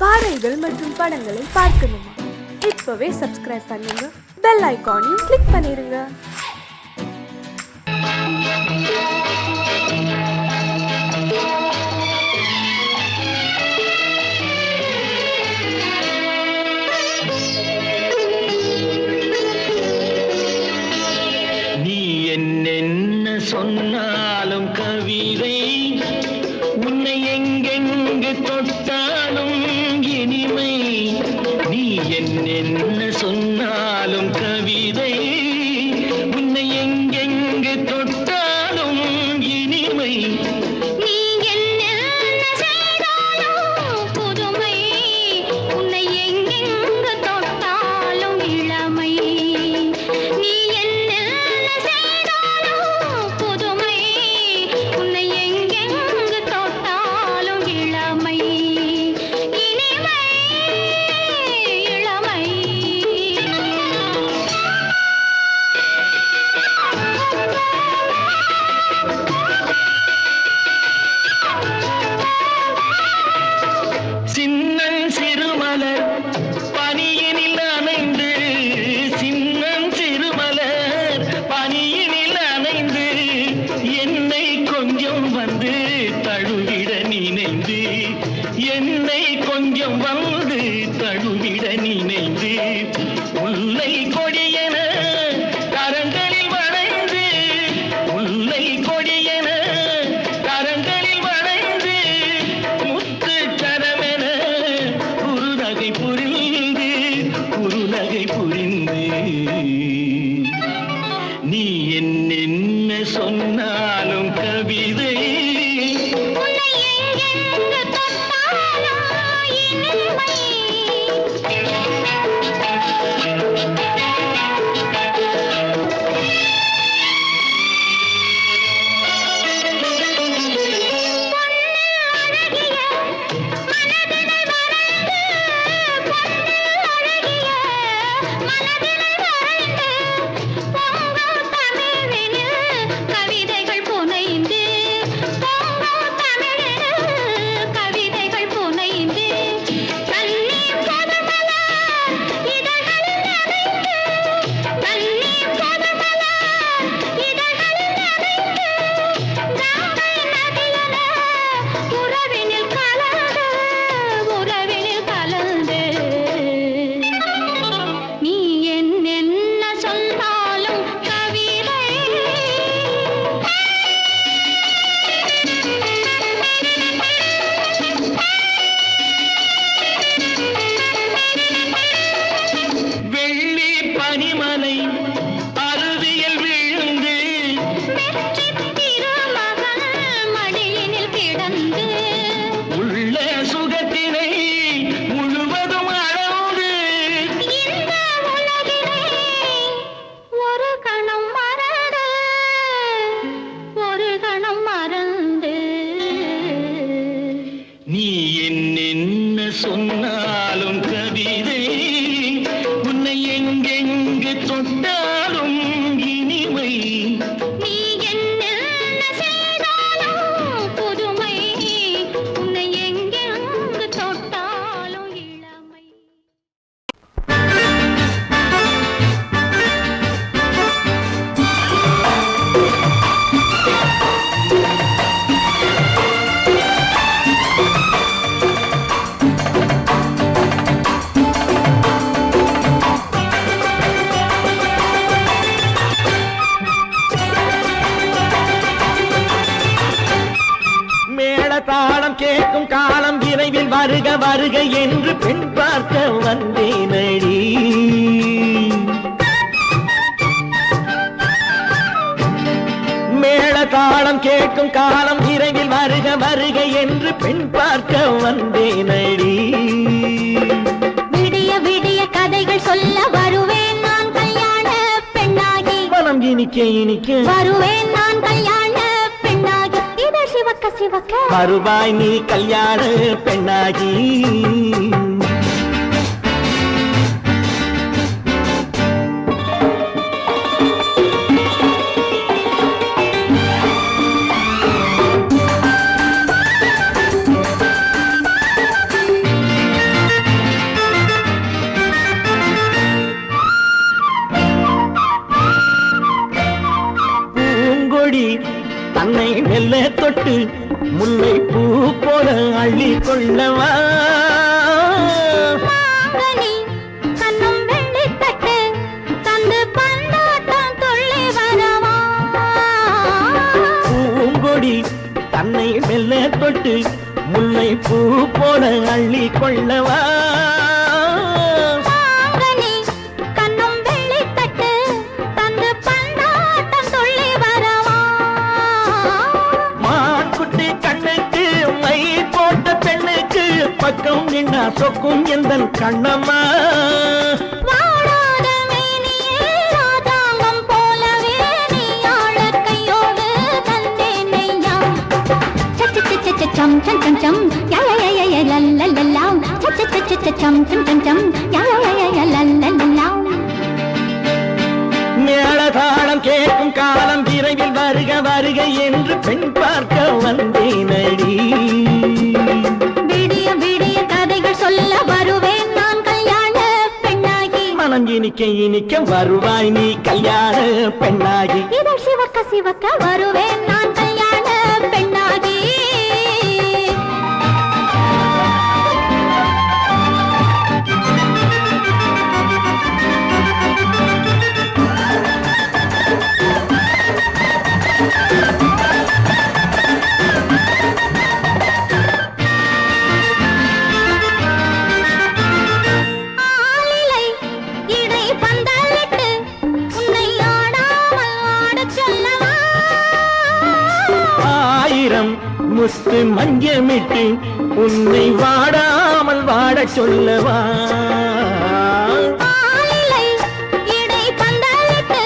பாடல்கள் மற்றும் படங்களை பார்க்கணுமா? இப்பவே சப்ஸ்கிரைப் பண்ணுங்க, பெல் ஐகானையும் கிளிக் பண்ணிருங்க. நீ என்ன சொன்னாலும் கவிதை, உன்னை எங்கெங்கு தொட்டாலும் இனிமை. நீ என்ன சொன்னாலும் கவிதை, உன்னை எங்கெங்கு தொட்டாலும் இனிமை. நீ என்ன செய்தாலும் புதுமை, உன்னை எங்கெங்கு தொட்டாலும் இளமை. நீ என்ன செய்தாலும் புதுமை, உன்னை எங்கெங்கு தொட்டாலும் இளமை. இனிமை இளமை. சின்னன் சிறுமலர் பனியினில் அணைந்து, சின்னன் சிறுமலர் பனியினில் அணைந்து, என்னை கொஞ்சம் வந்து தழுவிட நினைந்து, என்னை கொஞ்சம் வந்து தழுவிட நினைந்து, முல்லை கொடியென கரங்களில் வளைந்து, முல்லை கொடியென கரங்களில் வளைந்து, முத்து சரமென குறுநகை புரிந்து, குறுநகை புரிந்து. நீ என்ன சொன்னாலும் கவிதை, உன்னை எங்கெங்கு தொட்டாலும் இனிமை. கவிதைகள் புனைந்து, பொங்கும் தமிழில் கவிதைகள் புனைந்து, தண்ணீர் பொதுமலர் இதழ்களில் நனைந்து, தண்ணீர் பொதுமலர் இதழ்களில் நனைந்து, கங்கை நதியென உறவினில் கலந்து, உறவினில் கலந்து. நீ என்ன சொன்னாலும் கவிதை. வெள்ளி பனிமலை அருவியில் விழுந்து, வெற்றித் திருமகள் மடியினில் கிடந்து, உள்ள சுகத்தினை முழுவதும் அளந்து, இந்த உலகினை ஒரு கணம் மறந்து, ஒரு கணம் மறந்து. நீ என்ன சொன்னாலும் கவிதை, உன்னை எங்கெங்கு தொட்டாலும் இனிமை. நீ என்ன செய்தாலும் புதுமை, உன்னை எங்கெங்கு தொட்டாலும் இளமை. மேளதாளம் கேட்கும் காலம் விரைவில் வருக வருக என்று பெண் பார்க்க வந்தேனடி. மேளதாளம் கேட்கும் காலம் விரைவில் வருக வருக என்று பெண் பார்க்க வந்தேனடி. விடிய விடிய கதைகள் சொல்ல வருவேன் நான் கல்யாண பெண்ணாகி. மனம் இனிக்க இனிக்க வருவேன் நான் கல்யாண பெண்ணாகி. இதழ் சிவக்க சிவக்க வருவாய் நீ கல்யாண பெண்ணாகி. தன்னை மெல்ல தொட்டு முல்லை பூ போல அள்ளி கொள்ளவா மாங்கனி கண்ணும் வெள்ளித்தட்டு தந்து பந்தாட்டம் துள்ளி வரவா பூங்கொடி தன்னை மெல்ல தொட்டு முல்லை பூ போல அள்ளி கொள்ளவா மாங்கனி கண்ணும் வெள்ளித்தட்டு தந்து பந்தாட்டம் துள்ளி வரவா மான்குட்டி கண்ணுக்கு மை போட்ட பெண்ணுக்கு பக்கம் நின்னா சொக்கும் எந்தன் கண்ணம்மா வாடாத மேனியே ராஜாங்கம் போலவே நீ ஆள கையோடு தந்தேனையா சம் சம் சம் சம் யா யா யா யா லல்லல்லா சம் சம் சம் யா யா யா லல்லல்லா மேளதாளம் கேட்கும் காலம் விரைவில் வருக வருக என்று பெண் பார்க்க வந்தேனடி விடிய விடிய கதைகள் சொல்ல வருவேன் நான் கல்யாண பெண்ணாகி மனம் இனிக்க இனிக்க வருவாய் நீ கல்யாண பெண்ணாகி இதழ் சிவக்க சிவக்க வருவேன் நான் கல்யாண பெண்ணாகி ஆலிலை இடை பந்தலிட்டு உன்னை ஆடாமல் ஆடச் சொல்லவா ஆயிரம் முஸ்து மஞ்சமிட்டு உன்னை வாடாமல் வாடச் சொல்லவா ஆலிலை இடை பந்தலிட்டு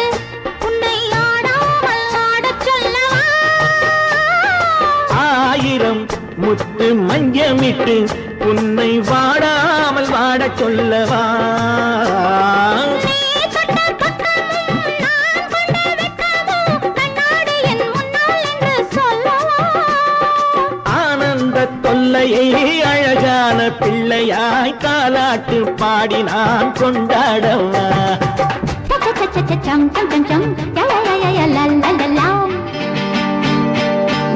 உன்னை ஆடாமல் ஆடச் சொல்லவா ஆயிரம் முத்து மஞ்சமிட்டு உன்னை வாடாமல் வாடச் சொல்லவா நீ தொட்ட பக்கமும் நான் கொண்ட வெட்கமும் கண்ணாடி என் முன்னால் என்று சொல்லவா ஆனந்த தொல்லையை அழகான பிள்ளையாய் காலாட்டு பாடி நான் கொண்டாடவா சம் சம் சம் சம் யா யா யா யா லல்லல்லா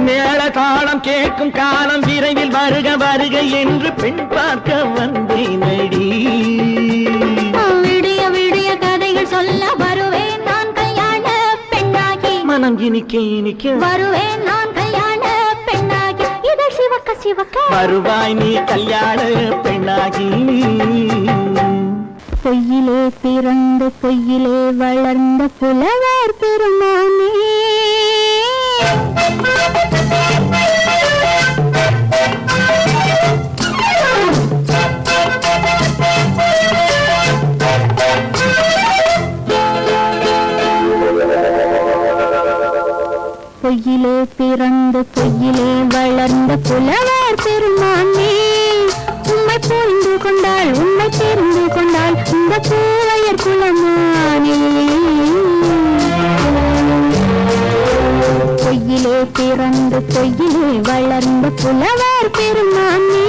மேள தாளம் கேட்கும் காலம் விரைவில் வருக வருக என்று பெண் பார்க்க வந்தேனடி விடிய விடிய கதைகள் சொல்ல வருவேன் நான் கல்யாண பெண்ணாகி மனம் இனிக்க இனிக்க வருவேன் நான் கல்யாண பெண்ணாகி இதழ் சிவக்க சிவக்க வருவாய் நீ கல்யாண பெண்ணாகி பொய்யிலே பிறந்து பொய்யிலே வளர்ந்த புலவர் பெருமானே பொய்யிலே பிறந்து பொய்யிலே வளர்ந்த புலவர் பெருமானே உம்மை புரிந்து கொண்டாள் உண்மை தெரிந்து கொண்டாள் இந்த பூவையர் குலமானே பொய்யிலே பிறந்து பொய்யிலே வளர்ந்த புலவர் பெருமானே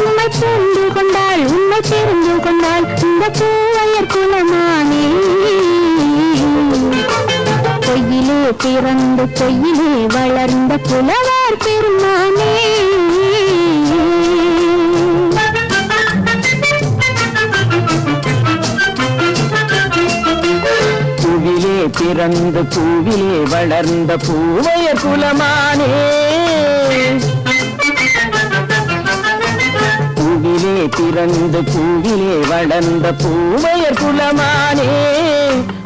உம்மை புரிந்து கொண்டாள் உண்மை தெரிந்து கொண்டாள் இந்த பூவையர் குலமானே பொய்யிலே பிறந்து பொய்யிலே வளர்ந்த புலவர் பெருமானே பூவிலே பிறந்து பூவிலே வளர்ந்த பூவையர் குலமானே பூவிலே பிறந்து பூவிலே வளர்ந்த பூவையர் குலமானே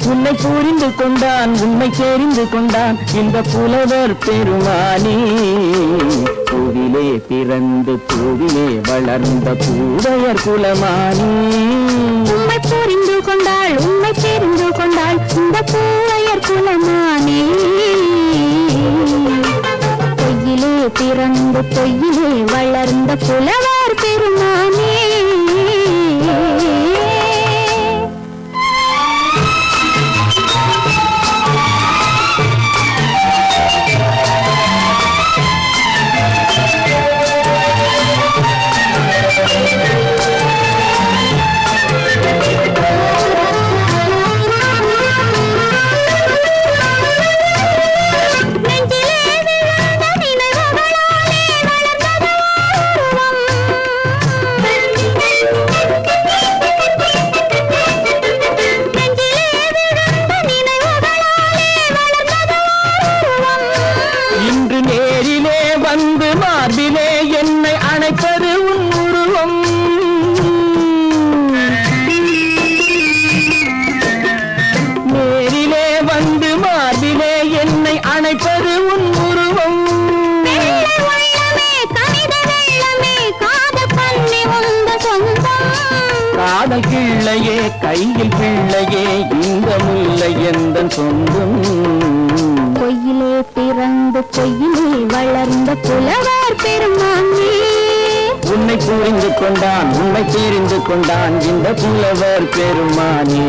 உன்னை புரிந்து கொண்டான் உன்னை தெரிந்து கொண்டான் இந்த புலவர் பெருமானே பூவிலே பிறந்து பூவிலே வளர்ந்த பூவையர் குலமானே உம்மை புரிந்து கொண்டாள் உண்மை தெரிந்து கொண்டாள் இந்த பூவையர் குலமானே பொய்யிலே பிறந்து பொய்யிலே வளர்ந்த புலவர் பெருமானே நெஞ்சிலே காதல் கிள்ளையே கையில் பிள்ளையே இந்த முல்லை எந்தன் சொந்தம். பொய்யிலே பிறந்து பொய்யிலே வளர்ந்த புலவர் பெருமானே. உன்னை புரிந்து கொண்டான் உன்னை தெரிந்து கொண்டான் இந்த புலவர் பெருமானே.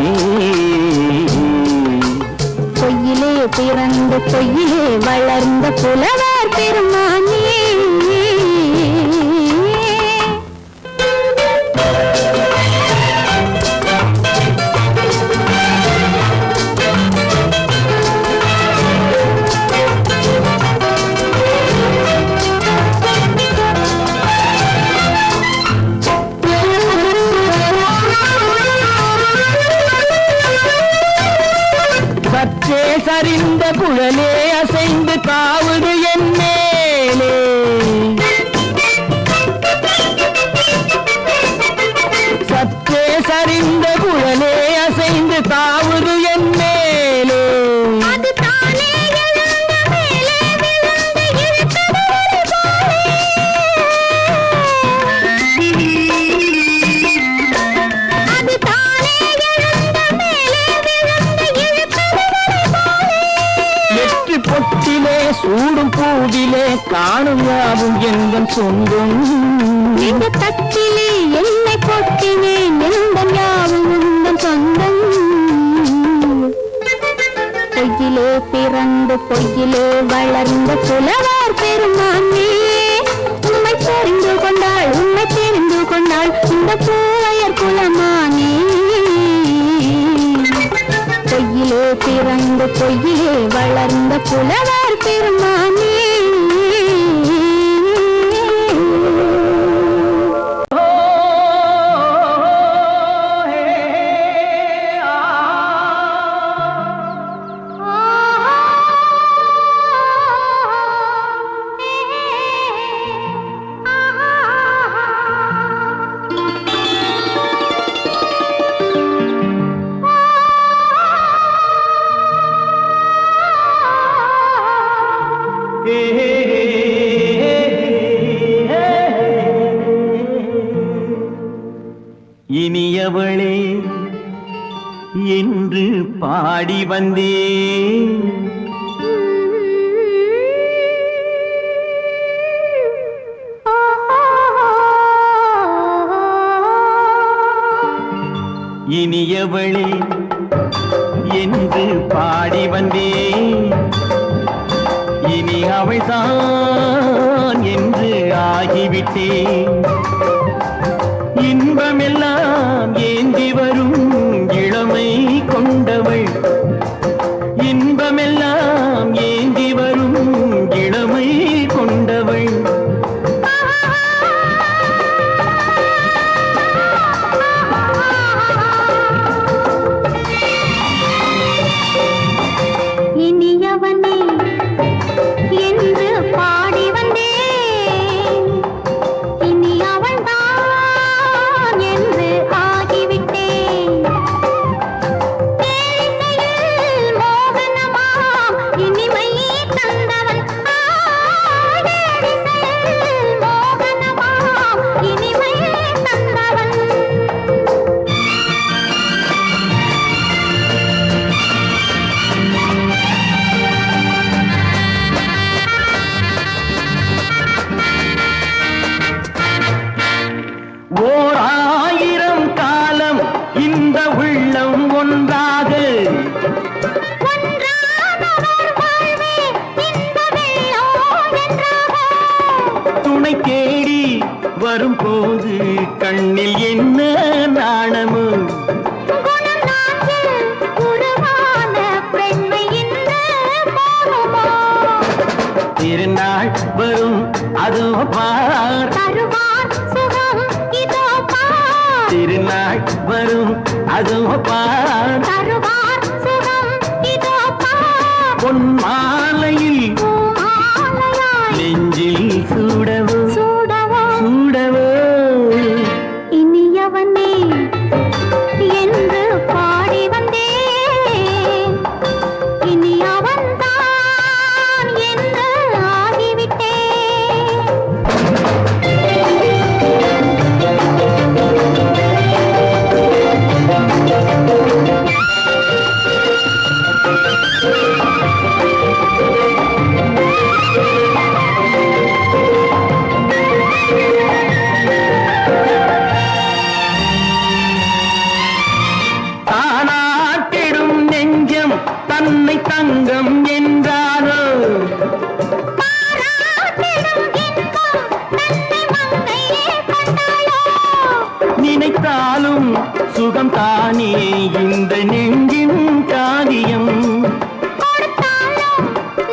பொய்யிலே பிறந்து பொய்யிலே வளர்ந்த புலவர் பெருமானே. சற்றே சரிந்த குழலே அசைந்து தாவுது என் மேலே. சற்றே சரிந்த குழலே அசைந்து தாவுது என் மேலே. அது தானே எழுந்த மேலே விழுந்து இழுத்தது ஒரு போலே. அது தானே எழுந்த மேலே விழுந்து இழுத்தது ஒரு போலே. எட்டு பொட்டிலே சூடும் பூவிலே காணும் யாவும் எங்கள் சொந்தம். இந்த தட்டிலே என்னை கொட்டினேன் எந்தன் யாவும் உந்தன் சொந்தம். பொய்யிலே பிறந்து பொய்யிலே வளர்ந்த புலவர் பெருமானே. உண்மை தெரிந்து கொண்டாள் உண்மை தெரிந்து கொண்டாள் இந்த பூவையர் குலமானே. பொய்யிலே பிறந்து பொய்யிலே வளர்ந்த புலவர் பெருமானே. இனியவளே என்று பாடி வந்தேன். இனியவளே என்று பாடி வந்தேன். இனி அவள்தான் என்று ஆகிவிட்டேன். இன்பமெல்லாம் ஏந்தி வரும் இளமை கொண்டவள். இன்பமெல்லாம் ஏந்தி வரும் இளமை கொண்டவள். இனியவனே என்று பாடி வந்தேன். இனி அவள்தான் என்று ஆகிவிட்டேன். தேனிசையில் மோகனமாம் இனிமை தந்தவன். தேனிசையில் மோகனமாம் இனிமை தந்தவன். ஓர் ஆயிரம் காலம் இந்த உள்ளம் ஒன்றாக ஒன்றானவர் வாழ்வே இந்த வெள்ளம் என்றாக. துணை தேடி வரும்போது கண்ணில் என்ன நாணமோ. குணம் நாட்டில் உருவான பெண்மை இந்த மோகமோ. திருநாள் வரும் அதோ பார். தருவார் சுகம் இதோ பார். திருநாள் வரும் அதோ பார். தருவார் சுகம் இதோ பார். பொன் மாலையில் பூமாலையாய் நெஞ்சில் சூடவோ சூடவோ. சூடவோ. இனியவனே என்று பாடி வந்தேன். இனி அவன்தான் என்று ஆகிவிட்டேன். பார்த்தாலும் சுகம் தானே இந்த நெஞ்சின் காரியம். கொடுத்தாலும்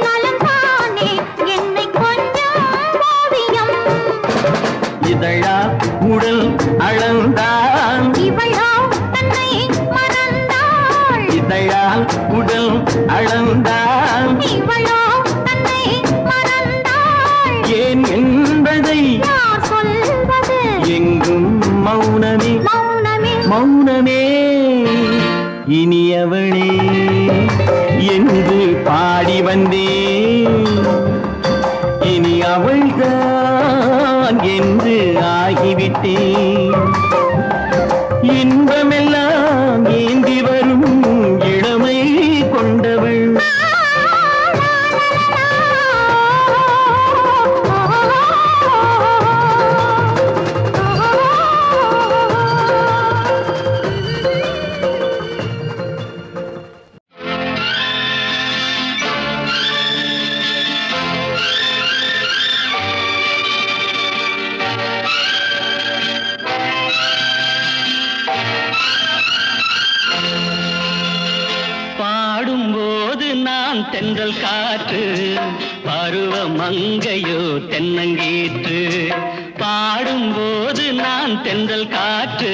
நலம் தானே என்னை கொஞ்சம் ஓவியம். இதழா உடல் அளந்தான் இவளோ தன்னை மறந்தாள். இதழால் உடல் அளந்தான் இவளோ தன்னை மறந்தாள். ஏன் என்பதை யார் சொல்வது? எங்கும் மௌனமே மௌனமே மௌனமே. இனியவளே என்று பாடி வந்தேன், இனி அவள்தான் என்று ஆகிவிட்டேன். இன்பமெல்லாம் ஏந்தி வரும் இளமை கொண்டவள். பாடும்போது நான் தென்றல் காற்று, பருவ மங்கையோ தென்னங்கீற்று. பாடும்போது நான் தென்றல் காற்று,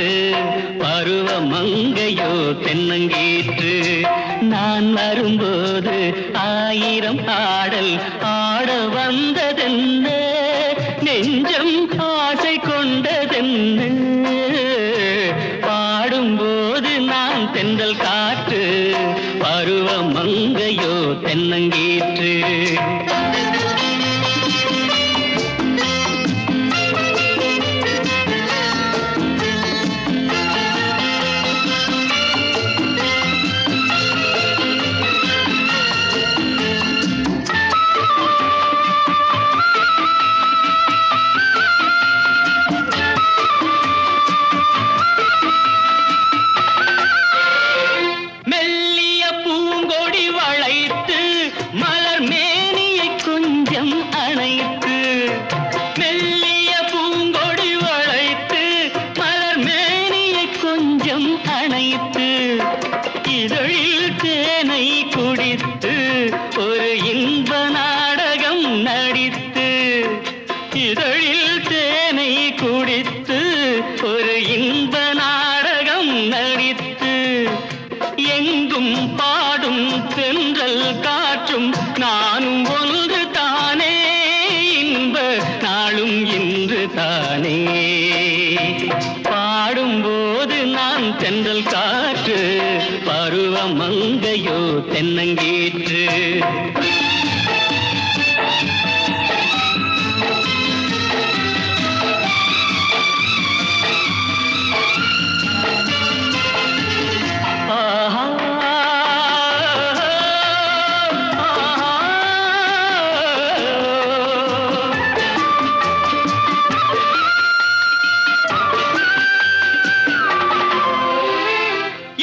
பருவ மங்கையோ தென்னங்கீற்று. நான் வரும்போது ஆயிரம் ஆடல் ஆட வந்ததென்ன, நெஞ்சம் ஆசை கொண்டதென்ன. பாடும்போது நான் தென்றல் காற்று, பருவ மங்கையோ தென்னங்கீற்று. மெல்லிய பூங்கொடி வளைத்து மலர் மேனியை கொஞ்சம் அணைத்து, மெல்லிய பூங்கொடி வளைத்து மலர் மேனியை கொஞ்சம் அணைத்து, இதழில் தேனை குடித்து ஒரு இன்ப நாடகம் நடித்து, இதழில் தேனை குடித்து ஒரு இன்ப நாடகம் நடித்து, எங்கும் பாடும் தென்றல் காற்றும் நானும் ஒன்று தானே, இன்ப நாளும் இன்று தானே. பாடும்போது நான் தென்றல் காற்று, பருவ மங்கையோ தென்னங்கீற்று. ஆஹா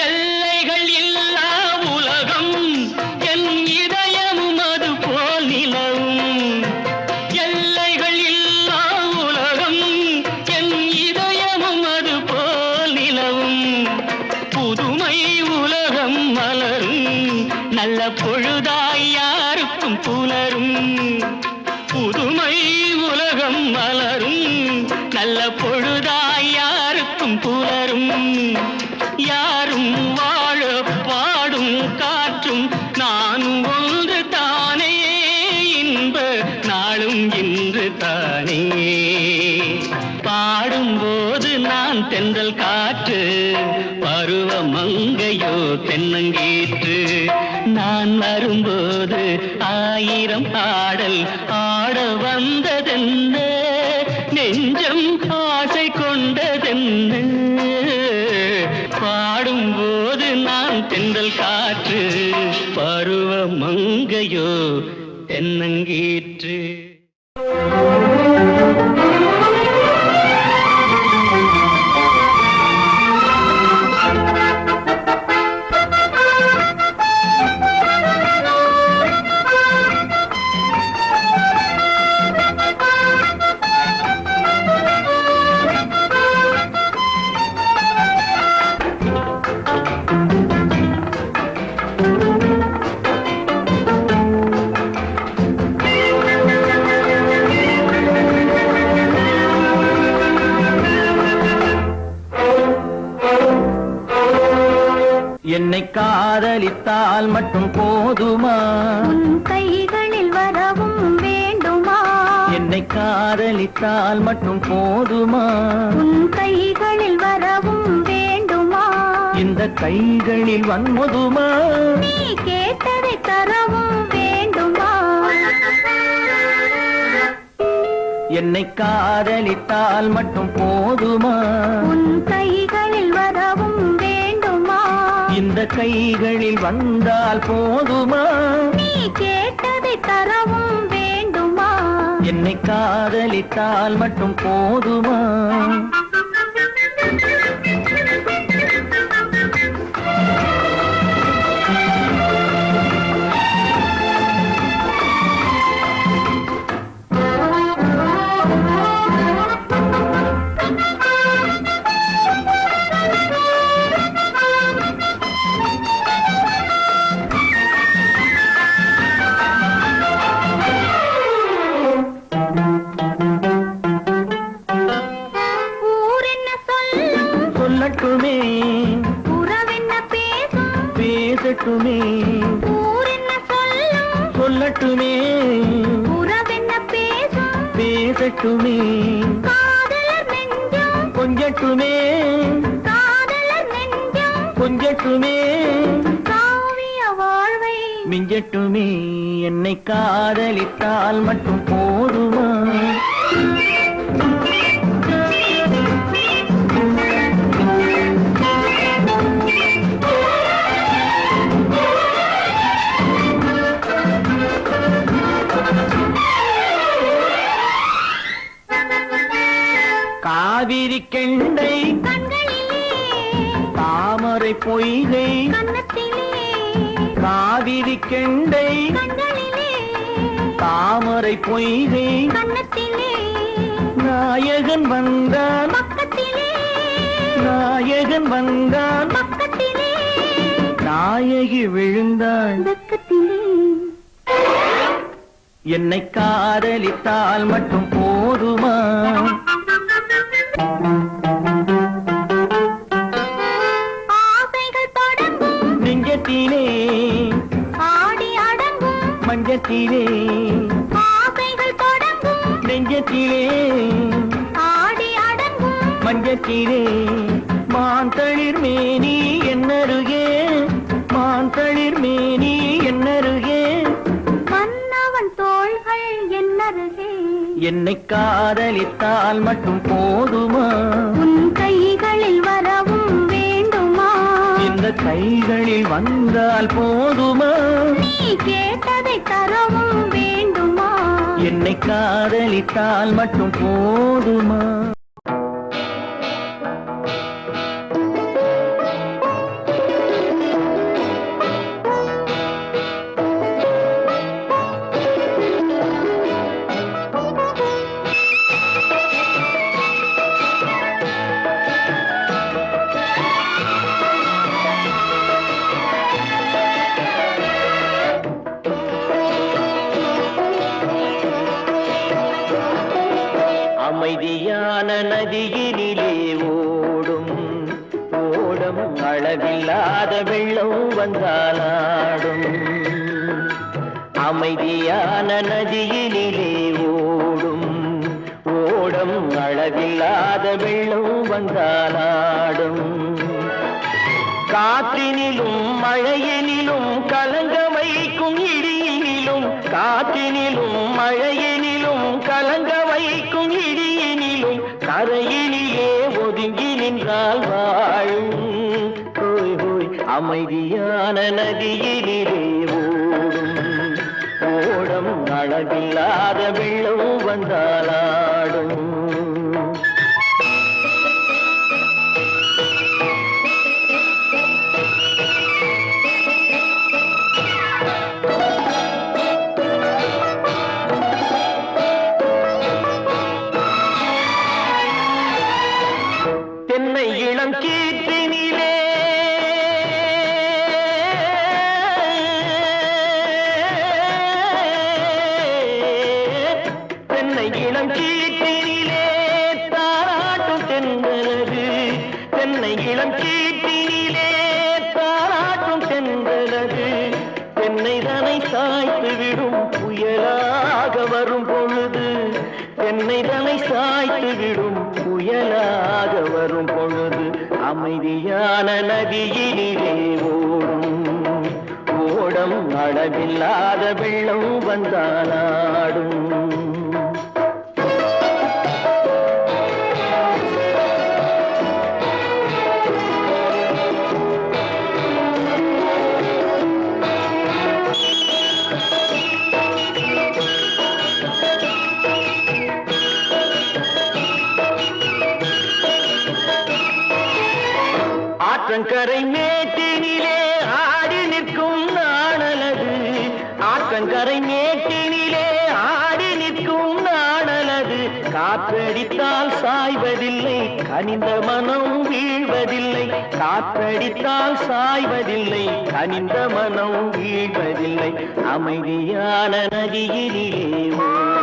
எல்லைகள் இல்லா உலகம் என் இதயமும் அது போல் நிலவும். எல்லைகள் இல்லா உலகம் என் இதயமும் அது போல் நிலவும். புதுமை உலகம் மலரும் நல்ல பொழுதாய் யாருக்கும் புலரும். புதுமை உலகம் மலரும் நல்ல பொழுதாய் யாருக்கும் புலரும். யாரும் வாழ பாடும் காற்றும் நானும் ஒன்று தானே, இன்ப நாளும் இன்று தானே. பாடும்போது நான் தென்றல் காற்று, பருவ மங்கையோ தென்னங்கீற்று. நான் வரும்போது ஆயிரம் ஆடல் ஆட வந்ததென்ன, நெஞ்சம் ஆசை கொண்டதென்ன. பாடும்போது நான் தென்றல் காற்று, பருவ மங்கையோ தென்னங்கீற்று. என்னை காதலித்தால் மட்டும் போதுமா உன் கைகளில் வரவும் வேண்டுமா என்னை காதலித்தால் மட்டும் போதுமா உன் கைகளில் வரவும் வேண்டுமா இந்த கைகளில் வன்முதுமா நீ கேட்டதை தரவும் வேண்டுமா என்னை காதலித்தால் மட்டும் போதுமா உன் கைகளில் வரவும் வேண்டுமா இந்த கைகளில் வந்தால் போதுமா நீ கேட்டதை தரவும் வேண்டுமா என்னை காதலித்தால் மட்டும் போதுமா சொல்லட்டுமே உறவென்ன பேசும் பேசட்டுமே ஊரென்ன சொல்லும் சொல்லட்டுமே உறவென்ன பேசும் பேசட்டுமே காதலர் நெஞ்சம் கொஞ்சட்டுமே காதலர் நெஞ்சம் கொஞ்சட்டுமே காவிய வாழ்வை மிஞ்சட்டுமே என்னை காதலித்தால் மட்டும் போதுமா காவிரி கெண்டை கண்களிலே தாமரை பொய்கை கன்னத்திலே காவிரி கெண்டை கண்களிலே தாமரை பொய்கை கன்னத்திலே நாயகன் வந்தான் பக்கத்திலே நாயகன் வந்தான் பக்கத்திலே நாயகி விழுந்தாள் பக்கத்திலே என்னை காதலித்தால் மட்டும் போதுமா ஆசைகள் தொடங்கும் நெஞ்சத்திலே ஆடி அடங்கும் மஞ்சத்திலே ஆசைகள் தொடங்கும் நெஞ்சத்திலே ஆடி அடங்கும் மஞ்சத்திலே மான் தளிர் மேனி என்னருகே மான் தளிர் மேனி என்னருகே மன்னவன் தோள்கள் என்னருகே என்னை காதலித்தால் மட்டும் போதுமா உன் கைகளில் வரவும் வேண்டுமா இந்த கைகளில் வந்தால் போதுமா நீ கேட்டதை தரவும் வேண்டுமா என்னை காதலித்தால் மட்டும் போதுமா அமைதியான நதியினிலே ஓடும் ஓடம் அளவில்லாத வெள்ளம் வந்தாலாடும் அமைதியான நதியினிலே ஓடும் ஓடம் அளவில்லாத வெள்ளம் வந்தாலாடும் காற்றினிலும் மழையினிலும் கலங்க வைக்கும் இடியினிலும் காற்றினிலும் மழையினிலும் கலங்க வைக்கும் இடியினிலும் கரையினிலே ஒதுங்கி நின்றால் வாழும் ஹோய் ஹோய் அமைதியான நதியினிலே ஓடும் ஓடம் அளவில்லாத வெள்ளம் வந்தாலாடும் தென்னை இளம் கீற்றினிலே தென்னை இளம் கீற்றினிலே தாராட்டும் தென்னது தென்னை இளம் கீற்றினிலே தாராட்டும் பெண்ணை தலை சாய்த்து விடும் புயலாக வரும் பொழுது அமைதியான நதியிலே ஓடும் ஓடம் அளவில்லாத வெள்ளம் வந்தாலாடும். ஆற்றங்கரை மேட்டினிலே ஆடி நிற்கும் நாணலது ஆற்றங்கரை மேட்டினிலே ஆடி நிற்கும் நாணலது காற்றடித்தால் சாய்வதில்லை கனிந்த மனம் வீழ்வதில்லை காற்றடித்தால் சாய்வதில்லை கனிந்த மனம் வீழ்வதில்லை அமைதியான நதியிலே ஓடும்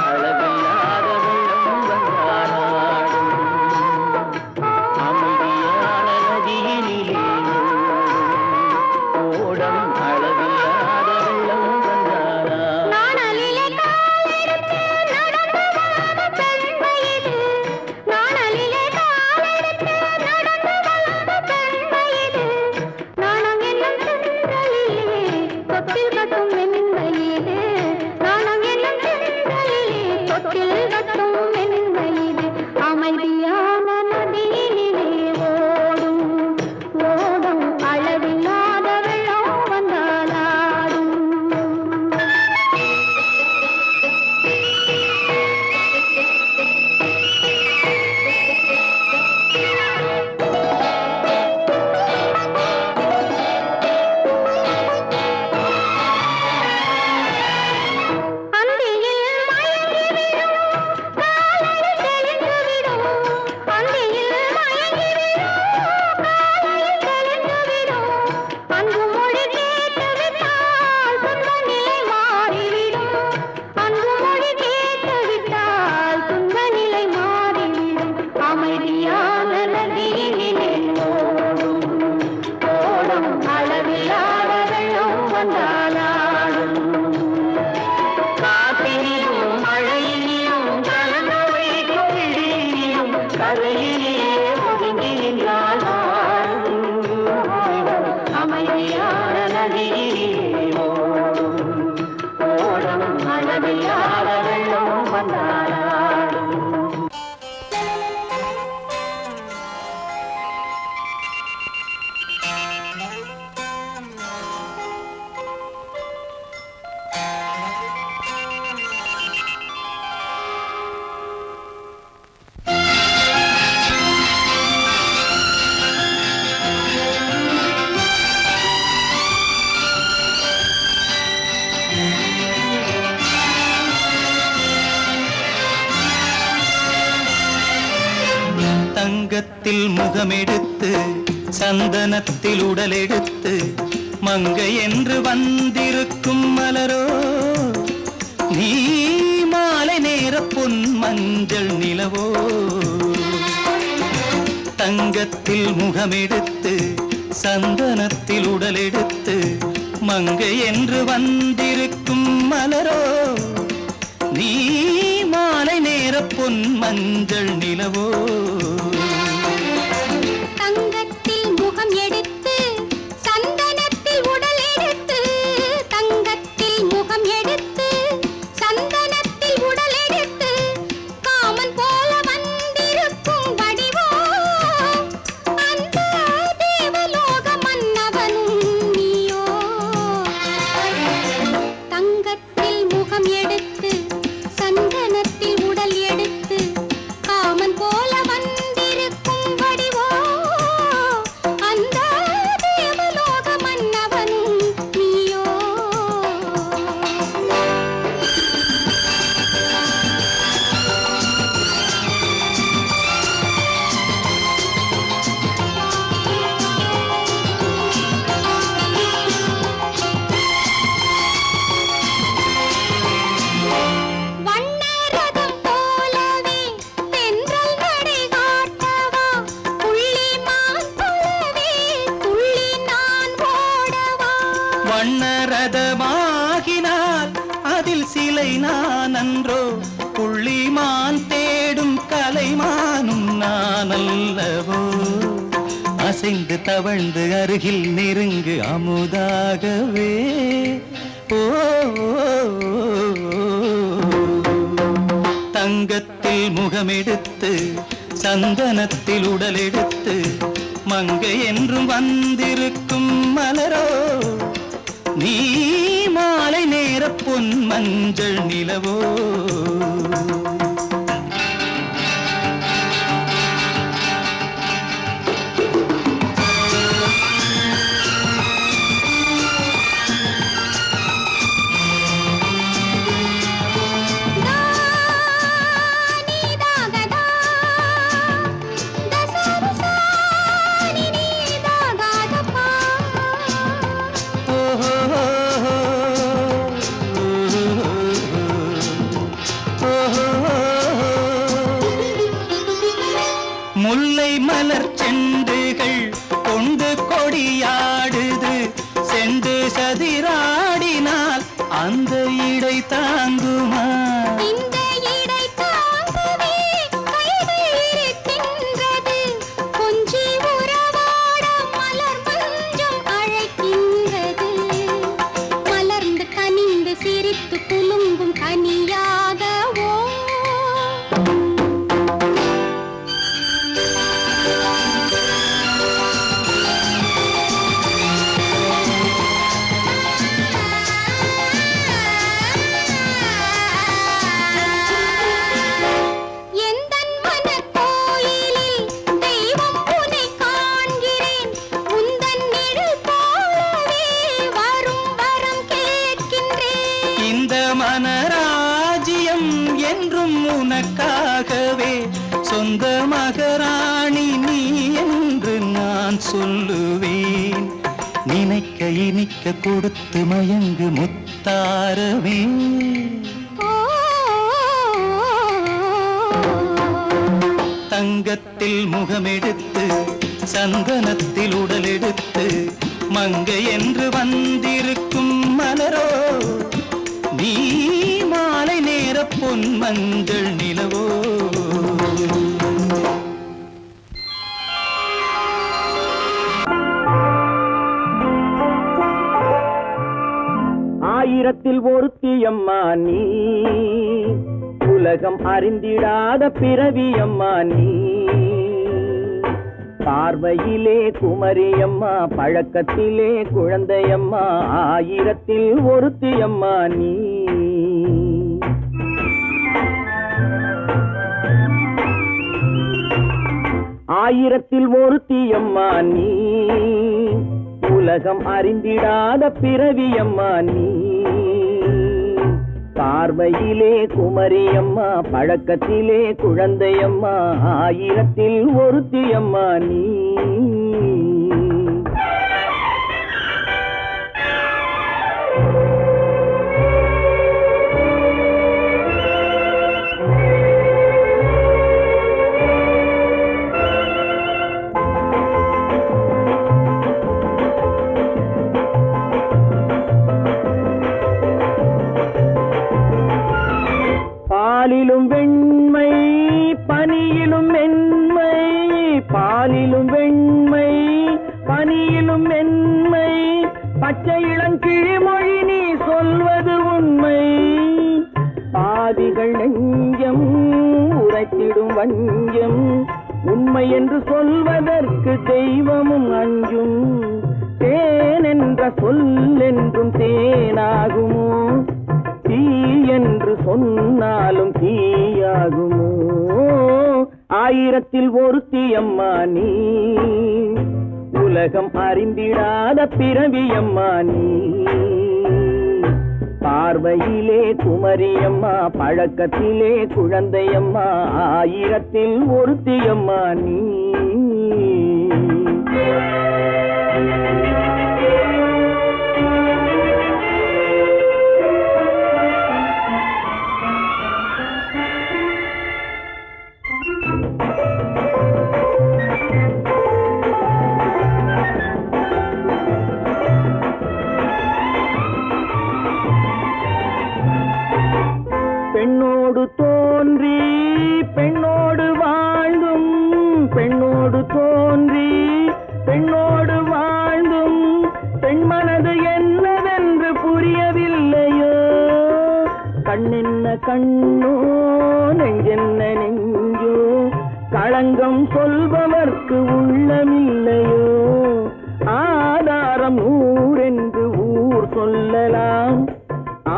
அளவில்லாத வெள்ளம் வந்தாலாடும். அமைதியான நதியினிலே ஓடம் அளவில்லாத வெள்ளம் வந்தாலாடும். நாணலிலே காலெடுத்து நடந்து வளர்ந்த பெண்மையிது நாணலிலே காலெடுத்து நடந்து வளர்ந்த பெண்மையிது நாணம் என்னும் சென்றலிலே தொட்டில் கட்டும் மென்மையிது நாணம் என்னும் சென்றலிலே தொட்டில் கட்டும் மென்மையிது அமைதியான நதியினிலே ஓடும் ஓடும் அளவில்லாத வெள்ளம் வந்தாலாடும். அந்தியில் மயங்கிவிடும் காலையில் தெளிந்துவிடும் அந்தியில் மயங்கிவிடும் காலையில் தெளிந்துவிடும் அன்பு மொழி கேட்டுவிட்டால் துன்ப நிலை மாறிவிடும் அன்பு மொழி கேட்டுவிட்டால் துன்ப நிலை மாறிவிடும் அமைதியான நதியினிலே ஓடும் ஓடும் அளவில்லாத வெள்ளம் வந்தாலாடும். காற்றினிலும் மழையிலும் கலந்து வைக்கும் இடியிலும் கரையிலே ஒதுங்கி நின்றால் அமைதியான நதியிலே ஓடும் ஓடும் அளவில்லாத வெள்ளம் வந்தாலாடும். தங்கத்தில் முகமெடுத்து சந்தனத்தில் உடலெடுத்து மங்கை என்று வந்திருக்கும் மலரோ நீ மாலை நேர பொன் மஞ்சள் நிலவோ தங்கத்தில் முகமெடுத்து சந்தனத்தில் உடலெடுத்து மங்கை என்று வந்திருக்கும் மலரோ நீ மாலை நேர பொன் மஞ்சள் நிலவோ தங்கத்தில் முகம் எடுத்து சந்தனத்தில் உடல் எடுத்து தங்கத்தில் முகம் எடுத்து சந்தனத்தில் உடல் எடுத்து காமன் போல வந்திருக்கும் வடிவோ அந்த தேவலோக மன்னவனும் நீயோ தங்கத்தில் முகம் எடுத்து சந்தனத்தில் உடல் எடுத்து காமன் போல நான் அல்லவோ அசைந்து தவழ்ந்து அருகில் நெருங்கு அமுதாகவே ஓ தங்கத்தில் முகமெடுத்து சந்தனத்தில் உடலெடுத்து மங்கை என்றும் வந்திருக்கும் மலரோ நீ மாலை நேர பொன் மஞ்சள் நிலவோ முல்லை மலர் செண்டுகள் கொண்டு கொடியாடுது செண்டு சதிராடினால் அந்த இடை தாங்குமா இந்த இடை தாங்குவே கைகள் இருக்கின்றது கொஞ்சி உறவாட மலர் மஞ்சம் அழைக்கின்றது மலர்ந்து கனிந்து சிரித்து குலுங்கும் கனியாகவோ மனராஜ்யம் என்றும் உனக்காகவே சொந்த மகராணி நீ என்று நான் சொல்லுவேன் நினைக்க இனிக்க கொடுத்து மயங்கு முத்தாரவே தங்கத்தில் முகமெடுத்து சந்தனத்தில் உடலெடுத்து மங்கை என்று வந்திருக்கும் மலரோ நீ மாலை நேர பொன் மஞ்சள் நிலவோ ஆயிரத்தில் ஒருத்தியம்மா நீ உலகம் அறிந்திடாத பிறவியம்மா நீ பார்வையிலே குமரியம்மா பழக்கத்திலே குழந்தையம்மா ஆயிரத்தில் ஒருத்தியம்மா நீ ஆயிரத்தில் ஒருத்தியம்மா நீ உலகம் அறிந்திடாத பிறவியம்மா நீ பார்வையிலே குமரியம்மா பழக்கத்திலே குழந்தையம்மா ஆயிரத்தில் ஒருத்தியம்மா நீ பாலிலும் வெண்மை பனியிலும் மென்மை பாலிலும் வெண்மை பனியிலும் மென்மை பச்சை இளங்கிழிமொழி நீ சொல்வது உண்மை பாதிகள் நெஞ்சம் உரைத்திடும் வஞ்சம் உண்மை என்று சொல்வதற்கு தெய்வமும் அஞ்சும் தேன் என்ற சொல் என்றும் தேனாகுமோ தீ என்று சொன்னாலும் தீயாகுமோ ஆயிரத்தில் ஒருத்தியம்மா நீ உலகம் அறிந்திடாத பிறவியம்மா நீ பார்வையிலே குமரியம்மா பழக்கத்திலே குழந்தையம்மா ஆயிரத்தில் ஒருத்தியம்மா நீ பெண்ணோடு தோன்றி பெண்ணோடு வாழ்ந்தும் பெண்ணோடு தோன்றி பெண்ணோடு வாழ்ந்தும் பெண் மனது என்னவென்று புரியவில்லையோ. கண்ணென்ன கண்ணோ நெஞ்சென்ன நெஞ்சோ களங்கம் சொல்பவர்க்கு உள்ளமில்லையோ. ஆதாரம் ஊரென்று ஊர் சொல்லலாம்,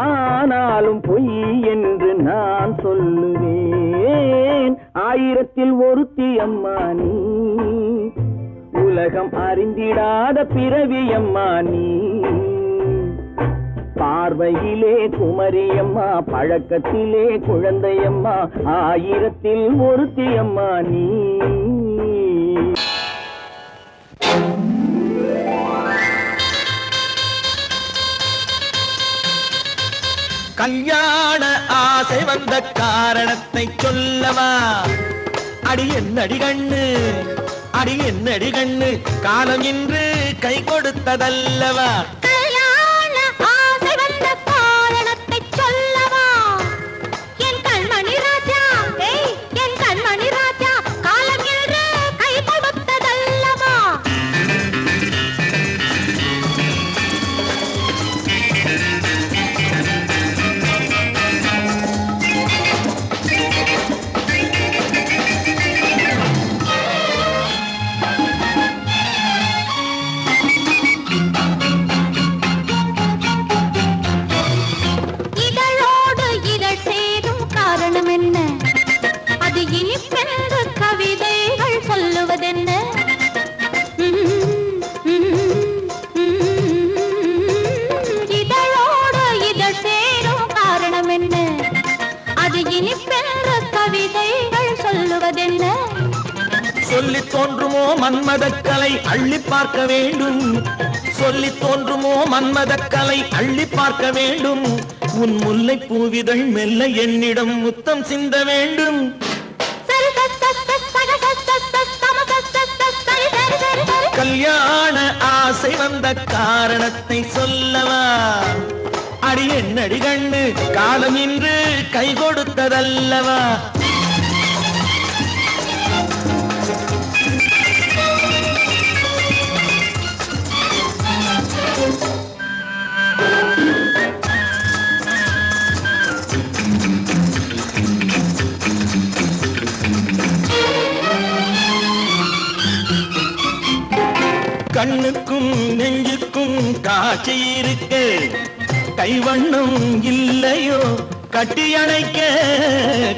ஆனாலும் பொய் என்று நான் சொல்லுவேன். ஆயிரத்தில் ஒருத்தி அம்மா நீ, உலகம் அறிந்திடாத பிறவி அம்மா நீ. பார்வையிலே குமரியம்மா, பழக்கத்திலே குழந்தையம்மா, ஆயிரத்தில் ஒருத்தி அம்மா நீ. கல்யாண ஆசை வந்த காரணத்தை சொல்லவா? அடி என்னடி கண்ணு, அடி என்னடி கண்ணு, காலம் இன்று கை கொடுத்ததல்லவா? கல்யாண ஆசை வந்த காரணத்தை சொல்லவா? என் கண்மணி ராஜா, என் கண்மணி ராஜா, காலம் இன்று கை கொடுத்ததல்லவா? சொல்லி தோன்றுமோ மன்மதக்கலை அள்ளி பார்க்க வேண்டும், சொல்லி தோன்றுமோ மன்மதக்கலை அள்ளி பார்க்க வேண்டும். உன் முல்லை பூவிதழ் மெல்ல என்னிடம் முத்தம் சிந்த வேண்டும். கல்யாண ஆசை வந்த காரணத்தை சொல்லவா? அடி என்னடி கண்ணு, காலம் இன்று கை கொடுத்ததல்லவா? கண்ணுக்கும் நெஞ்சுக்கும் காட்சி இருக்கு, கைவண்ணம் இல்லையோ கட்டி அணைக்க.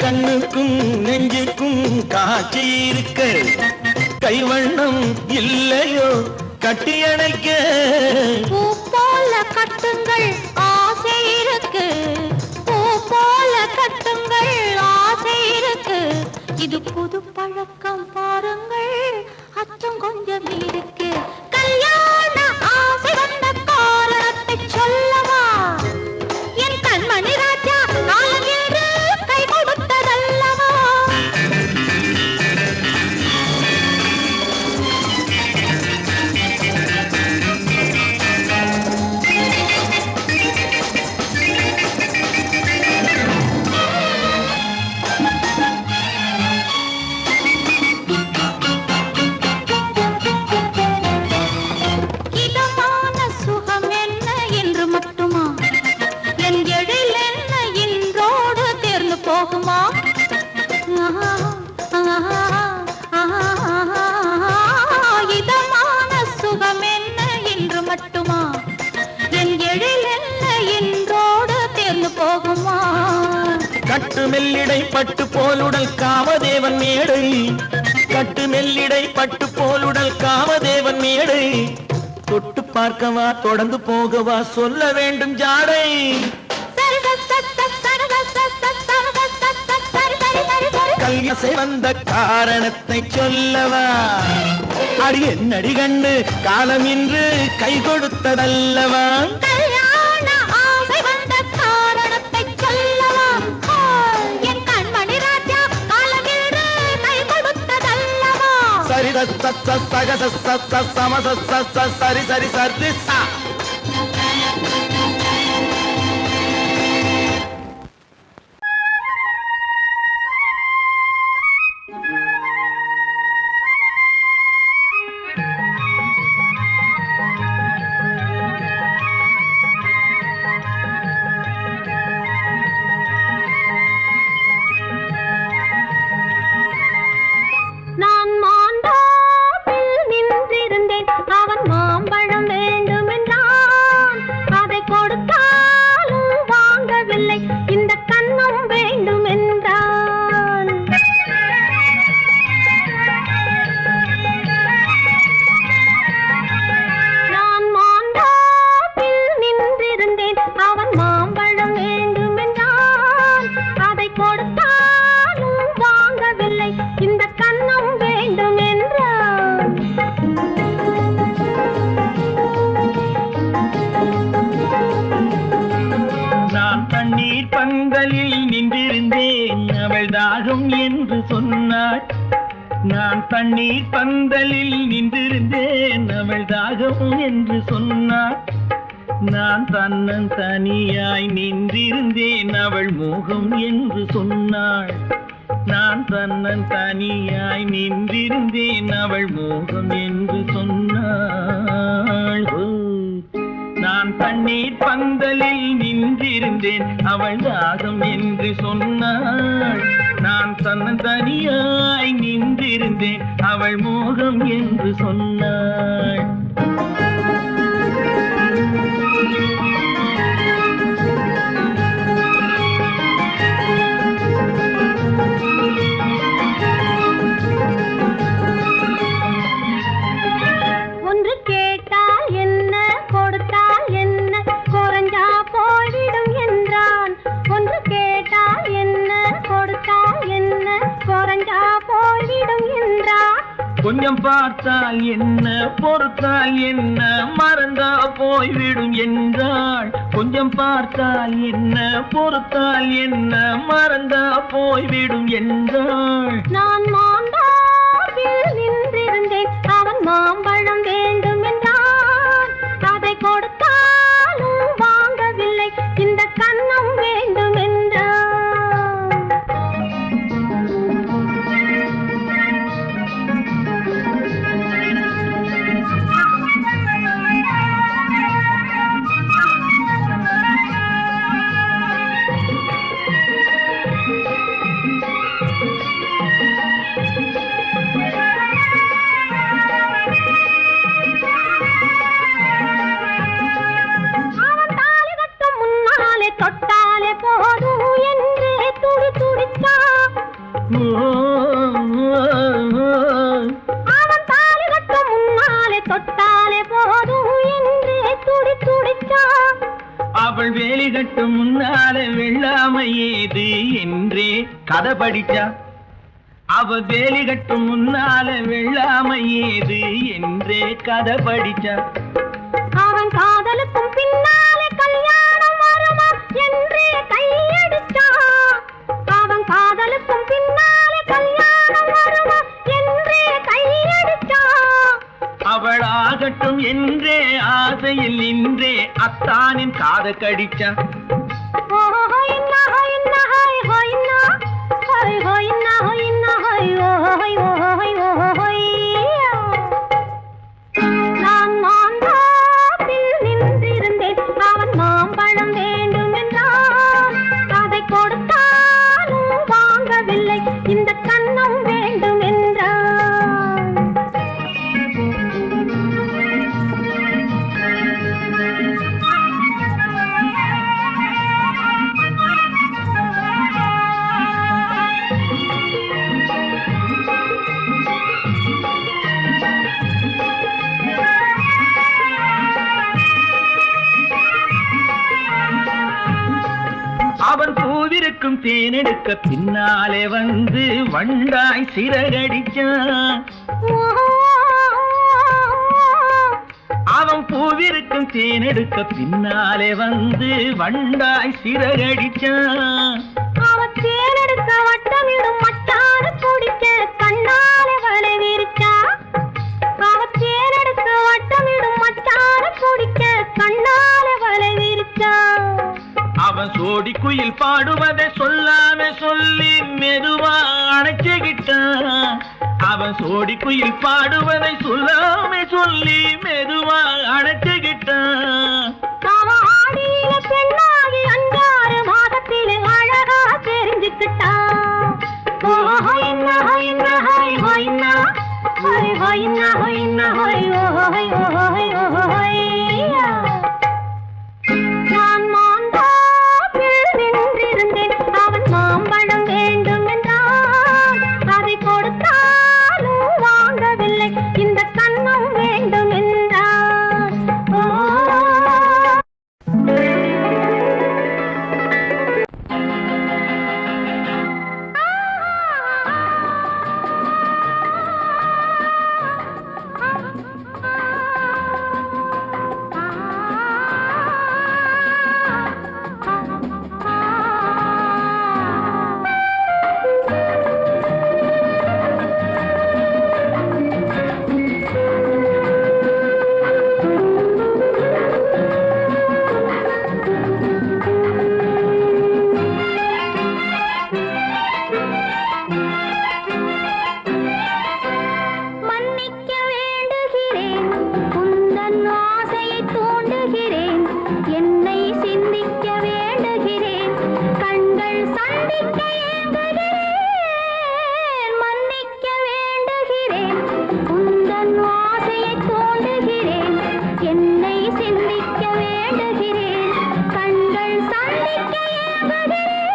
கண்ணுக்கும் நெஞ்சுக்கும் காட்சி இருக்கு, கைவண்ணம் இல்லையோ கட்டி அணைக்க. பூ போல கட்டுங்கள் ஆசை இருக்கு, பூ போல கட்டுங்கள் ஆசை இருக்கு. இது புது பழக்கம் பாருங்கள், அச்சம் கொஞ்சம் இருக்கு. கல்யாண ஆசை வந்த காரணத்தை சொல்லவா? என் கண்மணி ராஜா, காலம் என்று கை கொடுத்ததல்லவா? இதமான சுகம் என்ன என்று மட்டுமா? என் எழில் என்ன என்றோடு தேர்ந்து போகுமா? கட்டு மெல்லிடை பட்டு போலுடல் காமதேவன் மேடை, கட்டு மெல்லிடை பட்டு போலுடல் காமதேவன் மேடை. தொட்டு பார்க்கவா தொடர்ந்து போகவா சொல்ல வேண்டும் ஜாடை. கல்யாசை வந்த காரணத்தை சொல்லவா? அடி என்னடி கண்டு, காலம் இன்று கை கொடுத்ததல்லவா? கல்யாண ஆசை வந்த காரணத்தை சொல்லவா? என் கண்மணி ராஜா, காலம் இன்று கை கொடுத்ததல்லவா? சரி சக சம சரி சரி சரி சா. தண்ணீர் பந்தலில் நின்றிருந்தேன் அவள் தாகம் என்று சொன்னாள். நான் தன்னன் தனியாய் நின்றிருந்தேன் அவள் மோகம் என்று சொன்னாள். நான் தன்னன் தனியாய் நின்றிருந்தேன் அவள் மோகம் என்று சொன்னாள். நான் தண்ணீர் பந்தலில் நின்றிருந்தேன் அவள் தாகம் என்று சொன்னாள். நான் தன்னன் தனியாய் நின்றிருந்தேன் அவள் மோகம் என்று சொன்னாள். ஒன்று கேட்டால் என்ன கொடுத்தால் என்ன குறைஞ்சா போய்விடும் என்றான். ஒன்று கேட்டால் என்ன கொடுத்தால் என்ன குறைஞ்சா போய்விடும் என்றான். கொஞ்சம் பார்த்தால் என்ன பொறுத்தால் என்ன மறந்தா போய்விடும் என்றாள். கொஞ்சம் பார்த்தால் என்ன பொறுத்தால் என்ன மறந்தா போய்விடும் என்றாள். நான் மாந்தாவில் நின்றிருந்தேன் அவன் மாம்பழம் வேண்டும் என்றான். அதை கொடுத்தாலும் வாங்கவில்லை இந்த கன்னம் வேண்டும் என்றான். தொட்டாலே போதும் என்றே துடி துடித்தான். அவன் தாலி கட்ட முன்னாலே தொட்டாலே போதும் என்றே துடி துடித்தான். அவள் வேலி கட்டும் முன்னாலே வெள்ளாமை ஏது என்றே கதை படிச்சா. அவள் வேலி கட்டும் முன்னாலே வெள்ளாமை ஏது என்றே கதை படிச்சா. அவன் காதலுக்கும் பின்னாலே கல்யாணம் வருமா என்றே கையடிச்சான். அவன் காதலுக்கும் பின்னாலே கல்யாணம் வருமா என்றே கையடிச்சான். அவள் ஆகட்டும் என்றே ஆசையில் நின்றே அத்தானின் காத கடிச்சா. நான் மாந்தாப்பில் நின்றிருந்தேன் அவன் மாம்பழம் வேண்டும் என்றான். அதை கொடுத்தாலும் வாங்கவில்லை இந்த கன்னம் வேண்டும் என்றான். அவன் பூவிருக்கும் தேனெடுக்க பின்னாலே வந்து வண்டாய் சிறகடிச்சான். அவன் பூவிருக்கும் தேனெடுக்க பின்னாலே வந்து வண்டாய் சிறகடிச்சான். அவன் தேனெடுக்க வட்டமிடும் மட்டான குடிக்க கண்ணாலே வலை விரிச்சா. அவன் தேனெடுக்க வட்டமிடும் மட்டான குடிக்க கண்ணாலே வலை விரிச்சா. அவன் சோடி குயில் பாடுவதை சொல்லாம சொல்லி மெதுவா அணைச்சுக்கிட்டான். அவன் சோடி குயில் பாடுவதை சொல்லாம சொல்லி மெதுவா அணைச்சுக்கிட்டான். அவன் ஆடிய பெண்ணாகி 5-6 மாதத்திலே அழகா தெரிஞ்சுக்கிட்டான். நான் மாந்தாப்பில் நின்றிருந்தேன் அவன் மாம்பழம் வேண்டும் என்றான். அதை கொடுத்தாலும் வாங்கவில்லை இந்த கன்னம் வேண்டும் என்றான். மன்னிக்க வேண்டுகிறேன் உந்தன் ஆசையை தூண்டுகிறேன் என்னை சிந்திக்க வேண்டுகிறேன் கண்கள் சந்திக்க ஏங்குகிறேன் மன்னிக்க வேண்டுகிறேன் உந்தன் ஆசையை தூண்டுகிறேன் என்னை சிந்திக்க வேண்டுகிறேன் கண்கள் சந்திக்க ஏங்குகிறேன்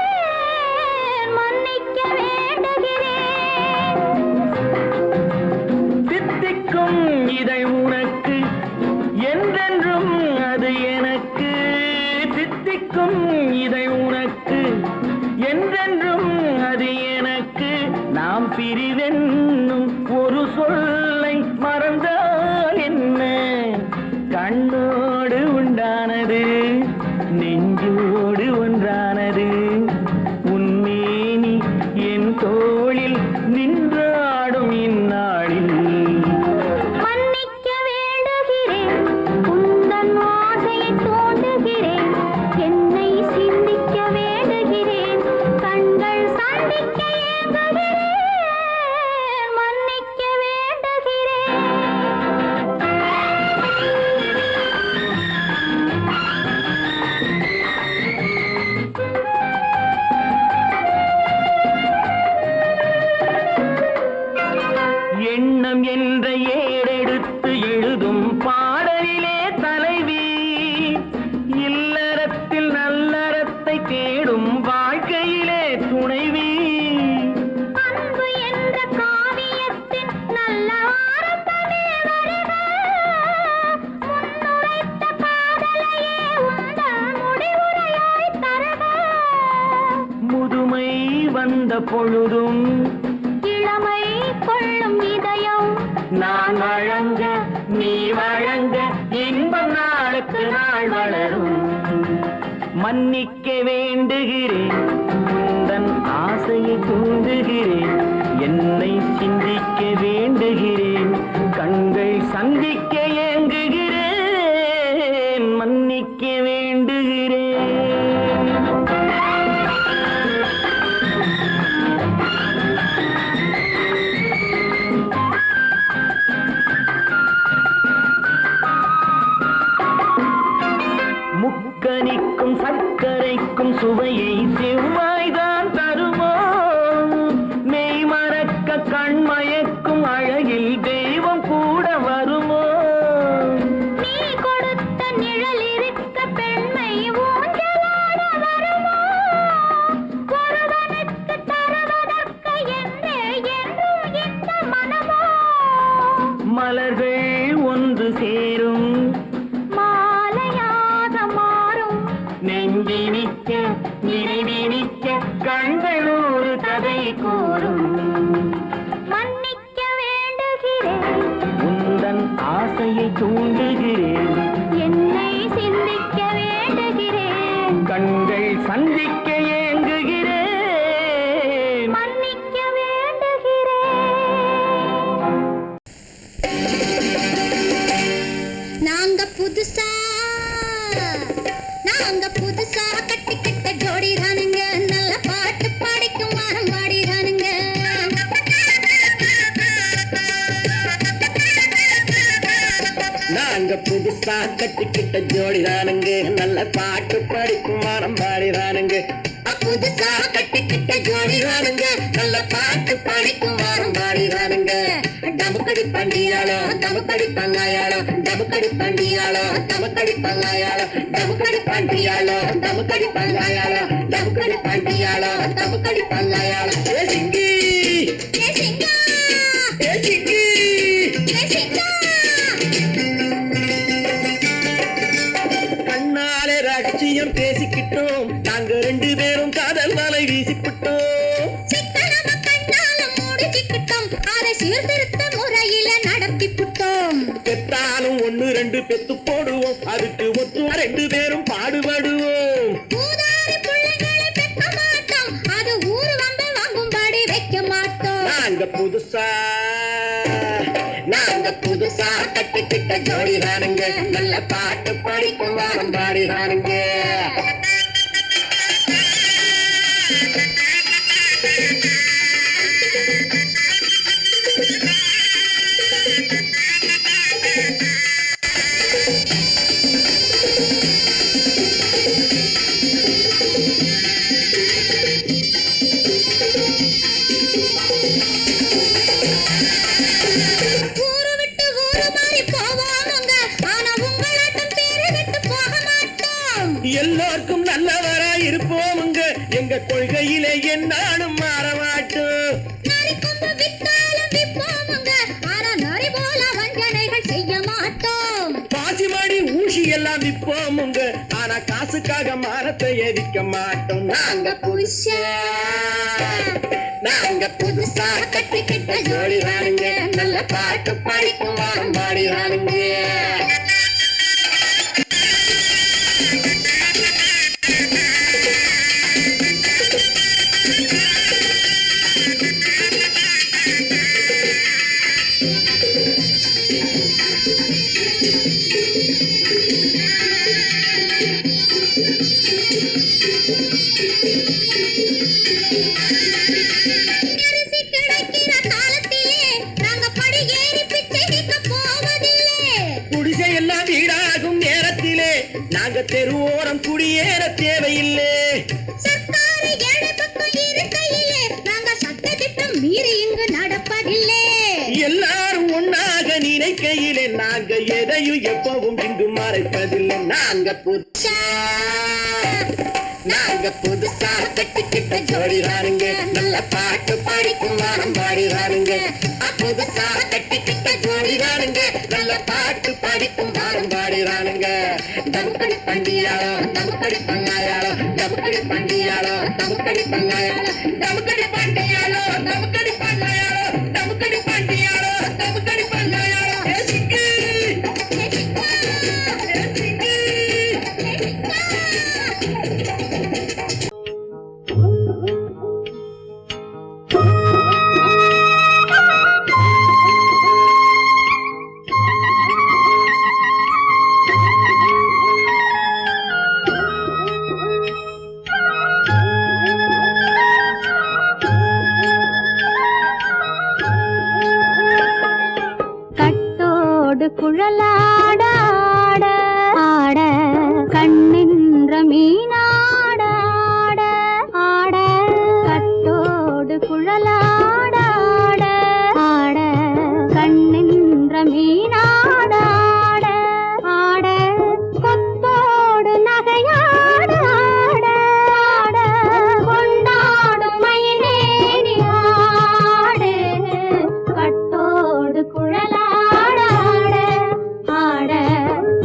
மன்னிக்க வேண்டுகிறேன் தித்திக்கும் இதை உனக்கு என்றென்றும் அது எனக்கு தித்திக்கும் இதை உனக்கு என்றென்றும் அது எனக்கு நாம் பிரிவென்னும் ஒரு சொல்லை மறந்தால் என்ன கண்ணோடு உண்டானது நெஞ்சோடு ஒன்றானது உன்மேனி என் தோளில் நின்றாடும் இந்நாளில் மன்னிக்க வேண்டுகிறேன் உந்தன் ஆசையை தூண்டுகிறேன் என்னை சிந்திக்க வேண்டுகிறேன் கண்கள் சந்திக்க ஏங்குகிறேன் மன்னிக்க வேண்டுகிறேன் எண்ணம் என்ற ஏடெடுத்து எழுதும் பாடலிலே தலைவி இல்லறத்தில் நல்லறத்தை தேடும் வாழ்க்கையிலே துணைவி அன்பு என்ற காவியத்தின் நல்ல ஆரம்பமே வருக முன்னுரைத்த காதலையே உந்தன் முடிவுரையாய் தருக முதுமை வந்த பொழுதும் இளமை கொள்ளும் இதயம் நான் வழங்க நீ வழங்க இன்பம் நாளுக்கு நாள் வளரும் மன்னிக்க வேண்டுகிறேன் உந்தன் ஆசையை தூண்டுகிறேன் என்னை சிந்திக்க வேண்டுகிறேன் கண்கள் சந்திக்க ஏங்குகிறேன் மன்னிக்க வேண்டுகிறேன் முக்கனிக்கும் சர்க்கரைக்கும் சுவையை செவ்வாய்தான் தருமோ மெய் மறக்க கண்மயக்கும் அழகில் தெய்வம் கூட வருமோ நீ கொடுத்த நிழல் இருக்க பெண்மை ஊஞ்சலாட வருமோ ஒருவனுக்கு தருவதற்கு என்றே என்றும் இந்த மனமோ மலர்கள் ஒன்று சேரும் மாலையாக மாறும் நெஞ்சினிக்க நினைவினிக்க கண்கள் ஒரு கதை கூறும் மன்னிக்க வேண்டுகிறேன் உந்தன் ஆசையை தூண்டுகிறேன் என்னை சிந்திக்க வேண்டுகிறேன் கண்கள் சந்திக்க ஏங்குகிறேன் மன்னிக்க வேண்டுகிறேன் நாங்க புதுசா கட்டிக்கிட்ட ஜோடி தானுங்க நல்ல பாட்டு பாடிக்கும் வாரம் பாடிதானுங்க நாங்க புதுசா கட்டிக்கிட்ட ஜோடிதானுங்க நல்ல பாட்டு படிக்கும் வாரம் பாடிதானுங்க புதுசா கட்டிக்கிட்ட ஜோடி தானுங்க நல்ல பாட்டு பாடிக்கும் வாரம் பாடிதானுங்க டமுக்கடி பண்டியாளோ டமுக்கடி பங்காயாளோ டமுக்கடி பண்டியாளோ டமுக்கடி பங்காயாளோ டமுக்கடி பண்டியாளோ டமுக்கடி பங்காயாளோ டமுக்கடி பண்டியாளோ டமுக்கடி பங்காயாளோ ஏ சிங்கி ஏ சிங்கா ஏ சிங்கி ஏ சிங்கா கண்ணாலே ரகசியம் பேசிக்கிட்டோம் நாங்க ரெண்டு பேரும் காதல் வலை வீசிக்கிட்டோம் சிக்கனம கண்ணால மூடிக்கிட்டோம் அதை சீர்திருத்த முறையில நடத்தி புட்டோம் பெத்தாலும் ஒண்ணு ரெண்டு பெத்து போடுவோம் அதுக்கு ஒத்துவா ரெண்டு பேரும் பாடுபடுவோம் ஊதாரி பிள்ளைகளை பெக்க மாட்டோம் அது ஊரு வந்து வாங்கும்படி வைக்க மாட்டோம் நாங்க புதுசா கட்டிக்கிட்ட ஜோடிதானுங்க நல்ல பாட்டு படிக்கும் வாரம் பாடிதானுங்க ஊரு விட்டு ஊரு மாறி போவோமுங்க, ஆனா உங்களாட்டம் பேரு விட்டு போக மாட்டோம். எல்லாருக்கும் நல்லவரா இருப்போமுங்க, எங்க கொள்கையிலே என்னாலும் மாற மாட்டோம். நரி கொம்பு வித்தாலும் விப்போமுங்க, ஆனா நரி போல வஞ்சனைகள் செய்ய மாட்டோம். பாசிமாடி ஊசி எல்லாம் விற்போமுங்க, ஆனா காசுக்காக மரத்தை எரிக்க மாட்டோம். நாங்க புதுசா கட்டிக்கிட்ட ஜோடி ராணுங்க, நல்ல பாட்டு படிக்கும் வாரம் பாடி ராணுங்க. அரிசி கிடைக்கிற காலத்திலே நாங்க படி ஏறி பிச்சை கேட்க போவதில்லை. குடிசை எல்லாம் வீடாகும் நேரத்திலே நாங்க தெருவோரம் குடியேற தேவையில்லை. சர்க்காரு ஏழை பக்கம் இருக்கையிலே நாங்க சட்டத்திட்டம் மீறி இங்கு நடப்பதில்லை. எல்லாரும் ஒன்னாக நினைக்கையிலே நாங்க எதையும் எப்பவும் இங்கு மறைப்பதில்லை. நாங்க புதுசா கட்டிக்கிட்ட ஜோடி ராணுங்க, நல்ல பாட்டு படிக்கும் வாரம் பாடி ராணுங்க. புதுசா கட்டிக்கிட்ட ஜோடி ராணுங்க, நல்ல பாட்டு படிக்கும் வாரம் பாடி ராணுங்க. தமுக்கடி பண்டியாளோ தமுக்கடி பங்காயாளோ, தமுக்கடி பண்டியாளோ தமுக்கடி பங்காயாளோ, தமுக்கடி பண்டியாளோ தமுக்கடி பங்காயாளோ, தமுக்கடி பண்டியாளோ தமுக்கடி பங்காயாளோ. ஏசிக்கு கட்டோடு குழலாட ஆட ஆட கண்ணின்ற மீனாட ஆட ஆட கட்டோடு குழலாட ஆட ஆட கண்ணின்ற மீனாட ஆட ஆட கொத்தோடு நகையாட ஆட ஆட கொண்டாடும் மயிலேறி ஆடு கட்டோடு குழலாட ஆட ஆட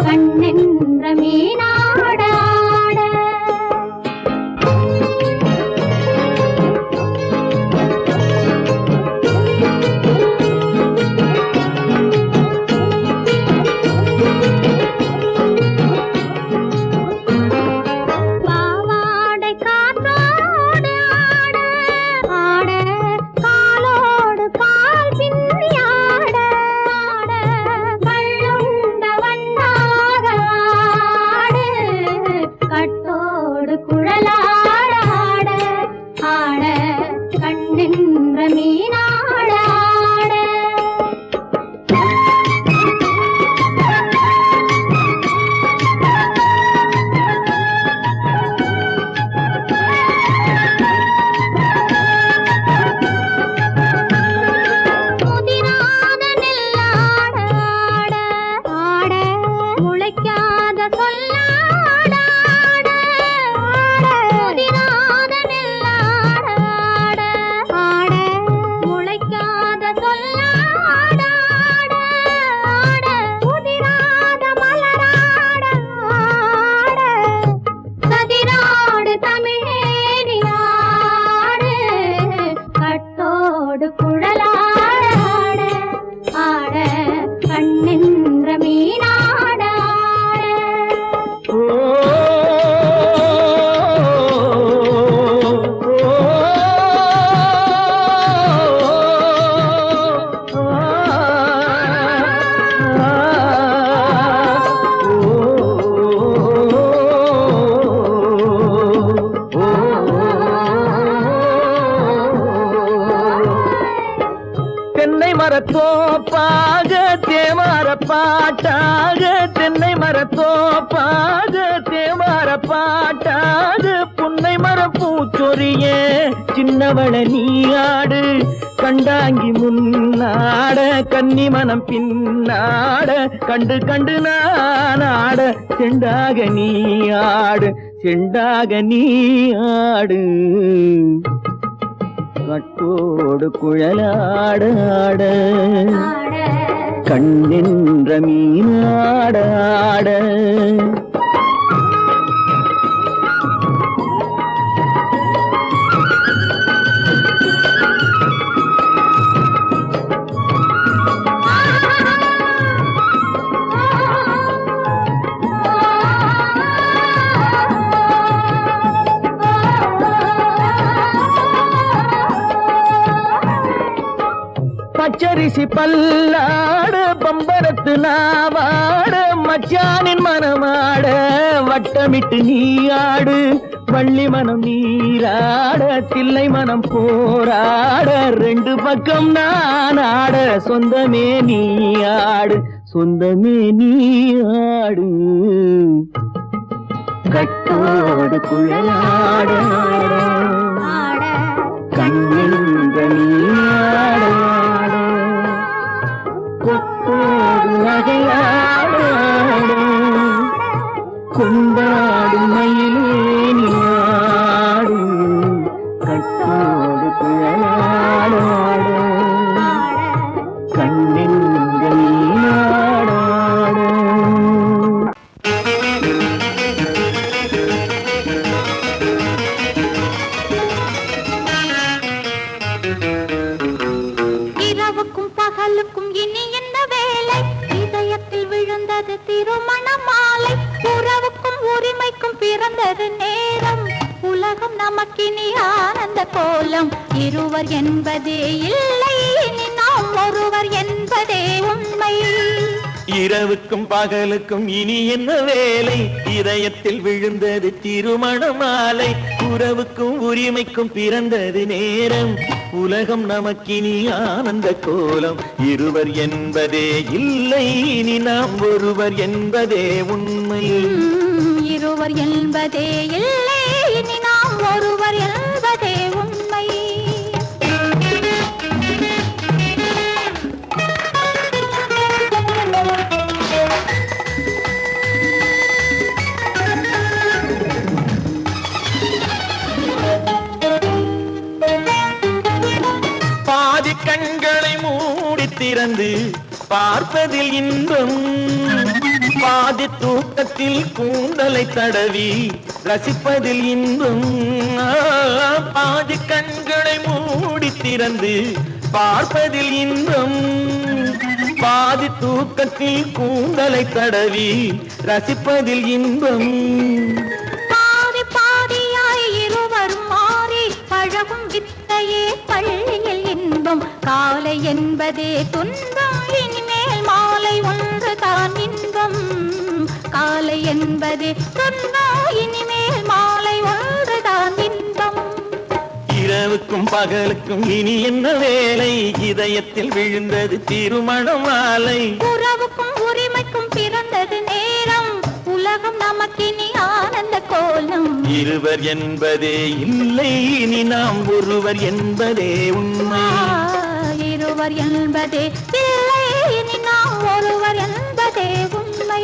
கண்ணென்ற மீனாட ஆட. பாட்டாக தென்னை மரத்தோப்பாக தேவார பாட்டாக புன்னை மரம் பூச்சொரிய சின்னவள நீயாடு கண்டாங்கி முன்னாட கன்னி மனம் பின்னாட கண்டு கண்டு நானாட செண்டாக நீயாடு செண்டாக நீயாடு கட்டோடு குழலாடாட கண்ணென்ற மீனாடாட பச்சரிசி பல்லாட பம்பரத்து நாவாட மச்சானின் மனமாட வட்டமிட்டு நீயாடு வள்ளி மனம் நீராட தில்லை மனம் போராட ரெண்டு பக்கம் நானாட சொந்தமே நீயாடு சொந்தமே நீயாடு கட்டோடு குழலாட கண்ணென்ற நீயாட கொத்தோடு நகையாட கொண்டாடும் மயிலேனியாடு கட்டோடு குழலாட கண்ணென்ற நீயாட பகலுக்கும் இனி என்ன வேலை இதயத்தில் விழுந்தது திருமண மாலை உறவுக்கும் உரிமைக்கும் பிறந்தது நேரம் உலகம் நமக்கினி ஆனந்த கோலம் இருவர் என்பதே இல்லை இனி நாம் ஒருவர் என்பதே உண்மை இரவுக்கும் பகலுக்கும் இனி என்ன வேலை இதயத்தில் விழுந்தது திருமண மாலை உறவுக்கும் உரிமைக்கும் பிறந்தது நேரம் உலகம் நமக்கினி ஆனந்த கோலம் இருவர் என்பதே இல்லை இனி நாம் ஒருவர் என்பதே உண்மை இருவர் என்பதே இல்லை இனி நாம் ஒருவர் என்பதே உண்மை பாதி கண்களை மூடி திறந்து பார்ப்பதில் இன்பம் பாதி தூக்கத்தில் கூந்தலை தடவி ரசிப்பதில் இன்பம் பாதி கண்களை மூடி திறந்து பார்ப்பதில் இன்பம் பாதி தூக்கத்தில் கூந்தலை தடவி ரசிப்பதில் இன்பம் பாதி பாதியாய் இருவர் மாறி பழகும் வித்தையே பள்ளியில் இன்பம் காலை என்பதே துன்பம் இனிமேல் மாலை ஒன்று தான் இன்பம் காலை என்பதே துன்பம் இனிமேல் மாலை ஒன்று தான் இன்பம் இரவுக்கும் பகலுக்கும் இனி என்ன வேலை இதயத்தில் விழுந்தது திருமண மாலை உறவுக்கும் உரிமைக்கும் பிறந்தது நேரம் உலகம் நமக்கினி ஆனந்த கோலம் இருவர் என்பதே இல்லை இனி நாம் ஒருவர் என்பதே உண்மை இருவர் என்பதே இல்லை இனி நாம் ஒருவர் என்பதே உண்மை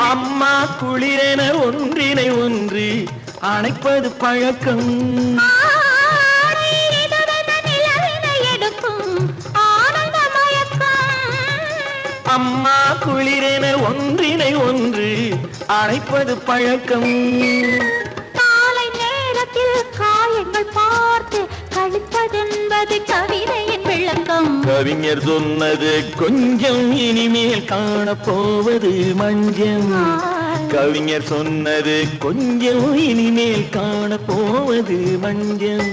அம்மா குளிரென ஒன்றினை ஒன்று அணைப்பது பழக்கம் அம்மா குளிரென ஒன்றினை ஒன்று அணைப்பது பழக்கம் காலை நேரத்தில் காயங்கள் பார்த்து கழிப்பதென்பது கவிதையின் விளக்கம் கவிஞர் சொன்னது கொஞ்சம் இனிமேல் காணப்போவது மஞ்சம் கவிஞர் சொன்னது கொஞ்சம், இனிமேல் காண போவது மஞ்சள்.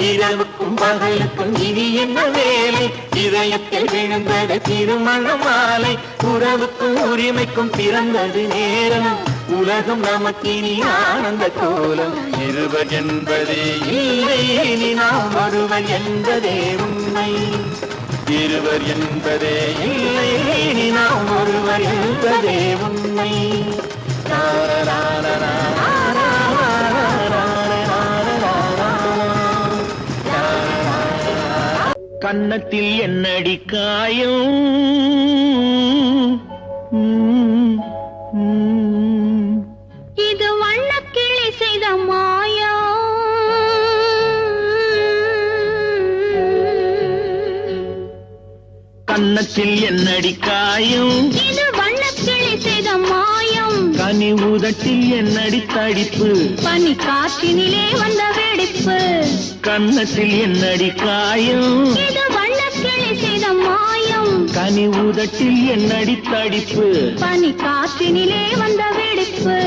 இரவுக்கும் பகலுக்கும் இனி என்ன வேலை, இதயத்தில் விழுந்தது திருமண மாலை. உறவுக்கும் உரிமைக்கும் பிறந்தது நேரம், உலகம் நமக்கினி ஆனந்த கோலம். இருவர் என்பதே இல்லை, இனி நாம் ஒருவர் என்பதே உண்மை. இருவர் என்பதே இல்லை, இனி நாம் ஒருவர் என்பதே உண்மை. கன்னத்தில் என்னடி காயம், இது வண்ணக்கிளி செய்த மாயம். கன்னத்தில் என்னடி காயம், இது வண்ணக்கிளி செய்த மாயம். கனி உதட்டில் என்னடி தடிப்பு, பனி காற்றினிலே வந்த வெடிப்பு. கன்னத்தில் என்னடி காயம், இது வண்ணக்கிளி செய்த மாயம். கனி உதட்டில் என்னடி தடிப்பு, பனி காற்றினிலே வந்த வெடிப்பு.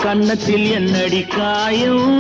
கன்னத்தில் என்னடி காயம்.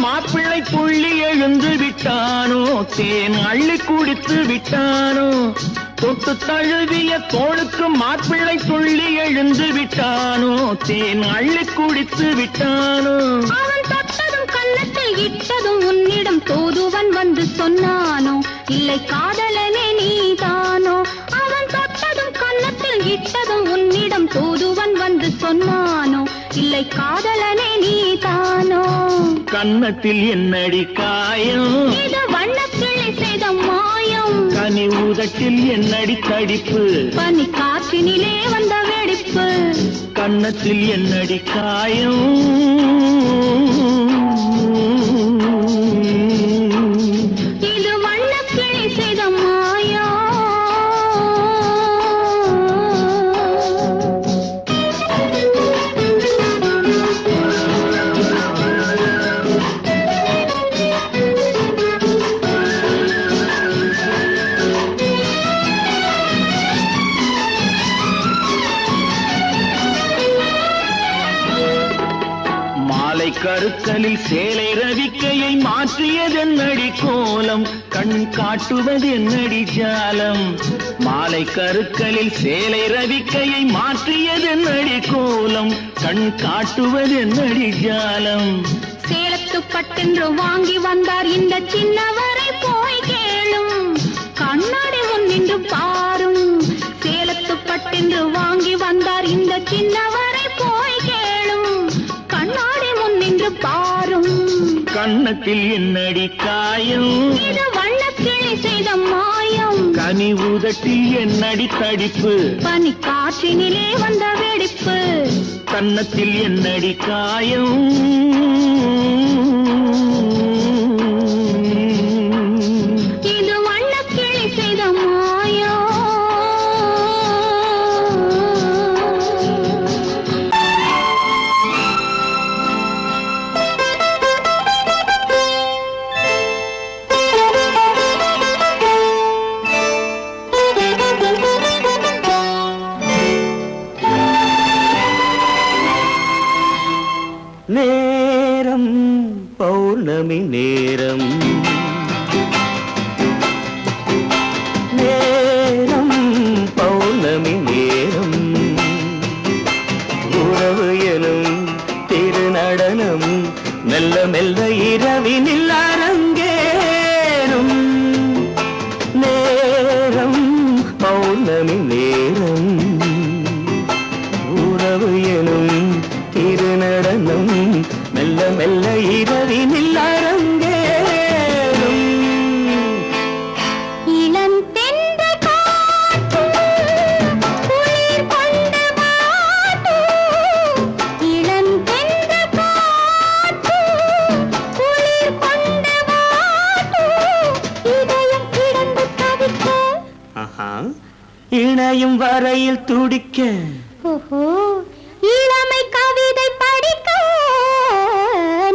மாப்பிள்ளை புள்ளி எழுந்து விட்டானோ, தேன் அள்ளி குடித்து விட்டானோ. தொட்டு தழுவிய தோளுக்கு மாப்பிள்ளை புள்ளி எழுந்து விட்டானோ, தேன் அள்ளி குடித்து விட்டானோ. அவன் தொட்டதும் கன்னத்தில் இட்டதும் உன்னிடம் தூதுவன் வந்து சொன்னானோ, இல்லை காதலனே நீதானோ. அவன் தொட்டதும் கன்னத்தில் இட்டதும் உன்னிடம் தூதுவன் வந்து சொன்னானோ, இல்லை காதலனே நீதானோ. கன்னத்தில் என்னடி காயம், இது வண்ணக்கிளி செய்த மாயம். கனி உதட்டில் என்னடி தடிப்பு, பனி காற்றினிலே வந்த வெடிப்பு. கன்னத்தில் என்னடி காயம். இது வண்ணக்கிளி செய்த மாயம். கருக்கலில் சேலை ரவிக்கையை மாற்றியதென்னடி கோலம், கண் காட்டுவதென்னடி ஜாலம். மாலை கருக்கலில் சேலை ரவிக்கையை மாற்றியதென்னடி கோலம், கண் காட்டுவதென்னடி ஜாலம். சேலத்து பட்டென்று வாங்கி வந்தார் இந்த சின்னவரை போய் கேளும், கண்ணாடி முன் நின்று பாரும். சேலத்து பட்டென்று வாங்கி வந்தார் இந்த சின்னவரை போய் கேளும், கண்ணாடி முன் நின்று பாரும். கன்னத்தில் என்னடி காயம், இது வண்ணக்கிளி செய்த மாயம். கனி உதட்டில் என்னடி தடிப்பு, பனி காற்றினிலே வந்த வெடிப்பு. கன்னத்தில் என்னடி காயம். இது வண்ணக்கிளி செய்த மாயம். நேரம் பௌர்ணமி நேரம், நேரம் பௌர்ணமி நேரம். உறவு எனும் திருநடனம் மெல்ல மெல்ல இரவினில் அரங்கேறும். நேரம் பௌர்ணமி நேரம், உறவு எனும் திருநடனம் மெல்ல மெல்ல இரவினில் அரங்கேறும். இணையும் வரையில் துடிக்க ஓஹோ இளமை கவிதை படிக்க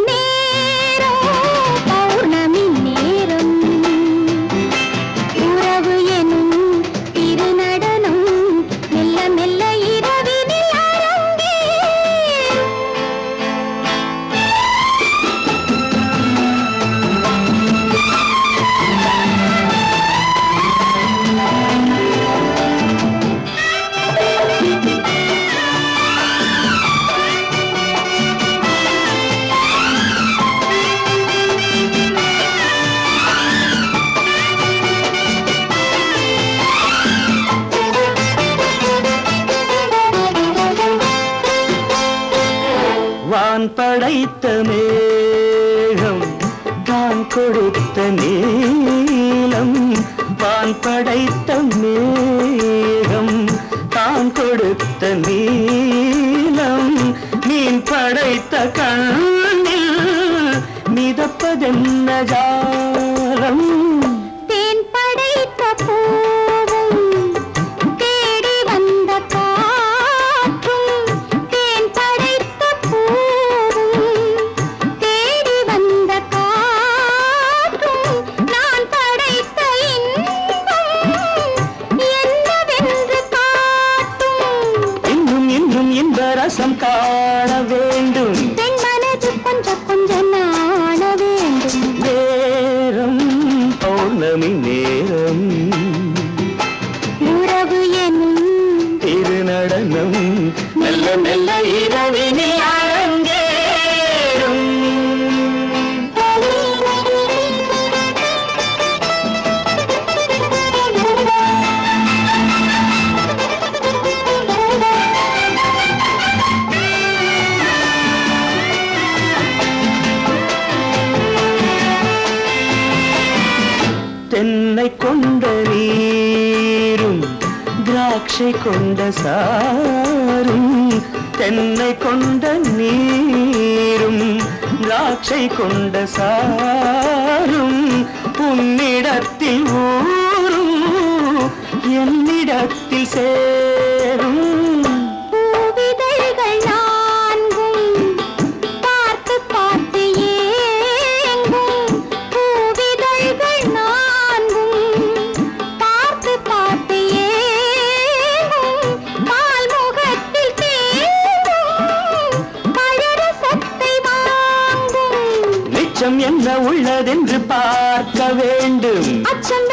நேரம் பௌர்ணமி நேரம் உறவு எனும் திருநடனம் மெல்ல மெல்ல இரவினில் அரங்கேறும். வான் படைத்த மேகம் தான் கொடுத்த நீலம் வான் படைத்த மேகம் தான் கொடுத்த நீலம் மீன் படைத்த கண்ணில் மிதப்பதென்ன ஜாலம் தேன் படைத்த பூவும் தேடி வந்த காற்றும் தேன் படைத்த பூவும் தேடி வந்த காற்றும் நான் படைத்த இன்பம் என்னவென்று காட்டும். இன்னும் இன்னும் இந்த ரசம் காண வேண்டும் பெண் மனது கொஞ்சம் கொஞ்சம் நாண வேண்டும். நேரம் பௌர்ணமி நேரம் உறவு எனும் திருநடனம் மெல்ல மெல்ல இரவினில் அரங்கேறும். தென்னை கொண்ட நீரும் திராட்சை கொண்ட சாரும் தென்னை கொண்ட நீரும் திராட்சை கொண்ட சாரும் உன்னிடத்தில் ஊரும் என்னிடத்தில் சேரும் பூவிதழ்கள் நான்கும் பார்த்து பார்த்து ஏங்கும். பூவிதழ்கள் நான்கும் பார்த்து பார்த்து ஏங்கும். பால்முகத்தில் தேங்கும் பழரசத்தை வாங்கும். நிச்சம் என்ன உள்ளதென்று பார்க்க வேண்டும் அச்சம்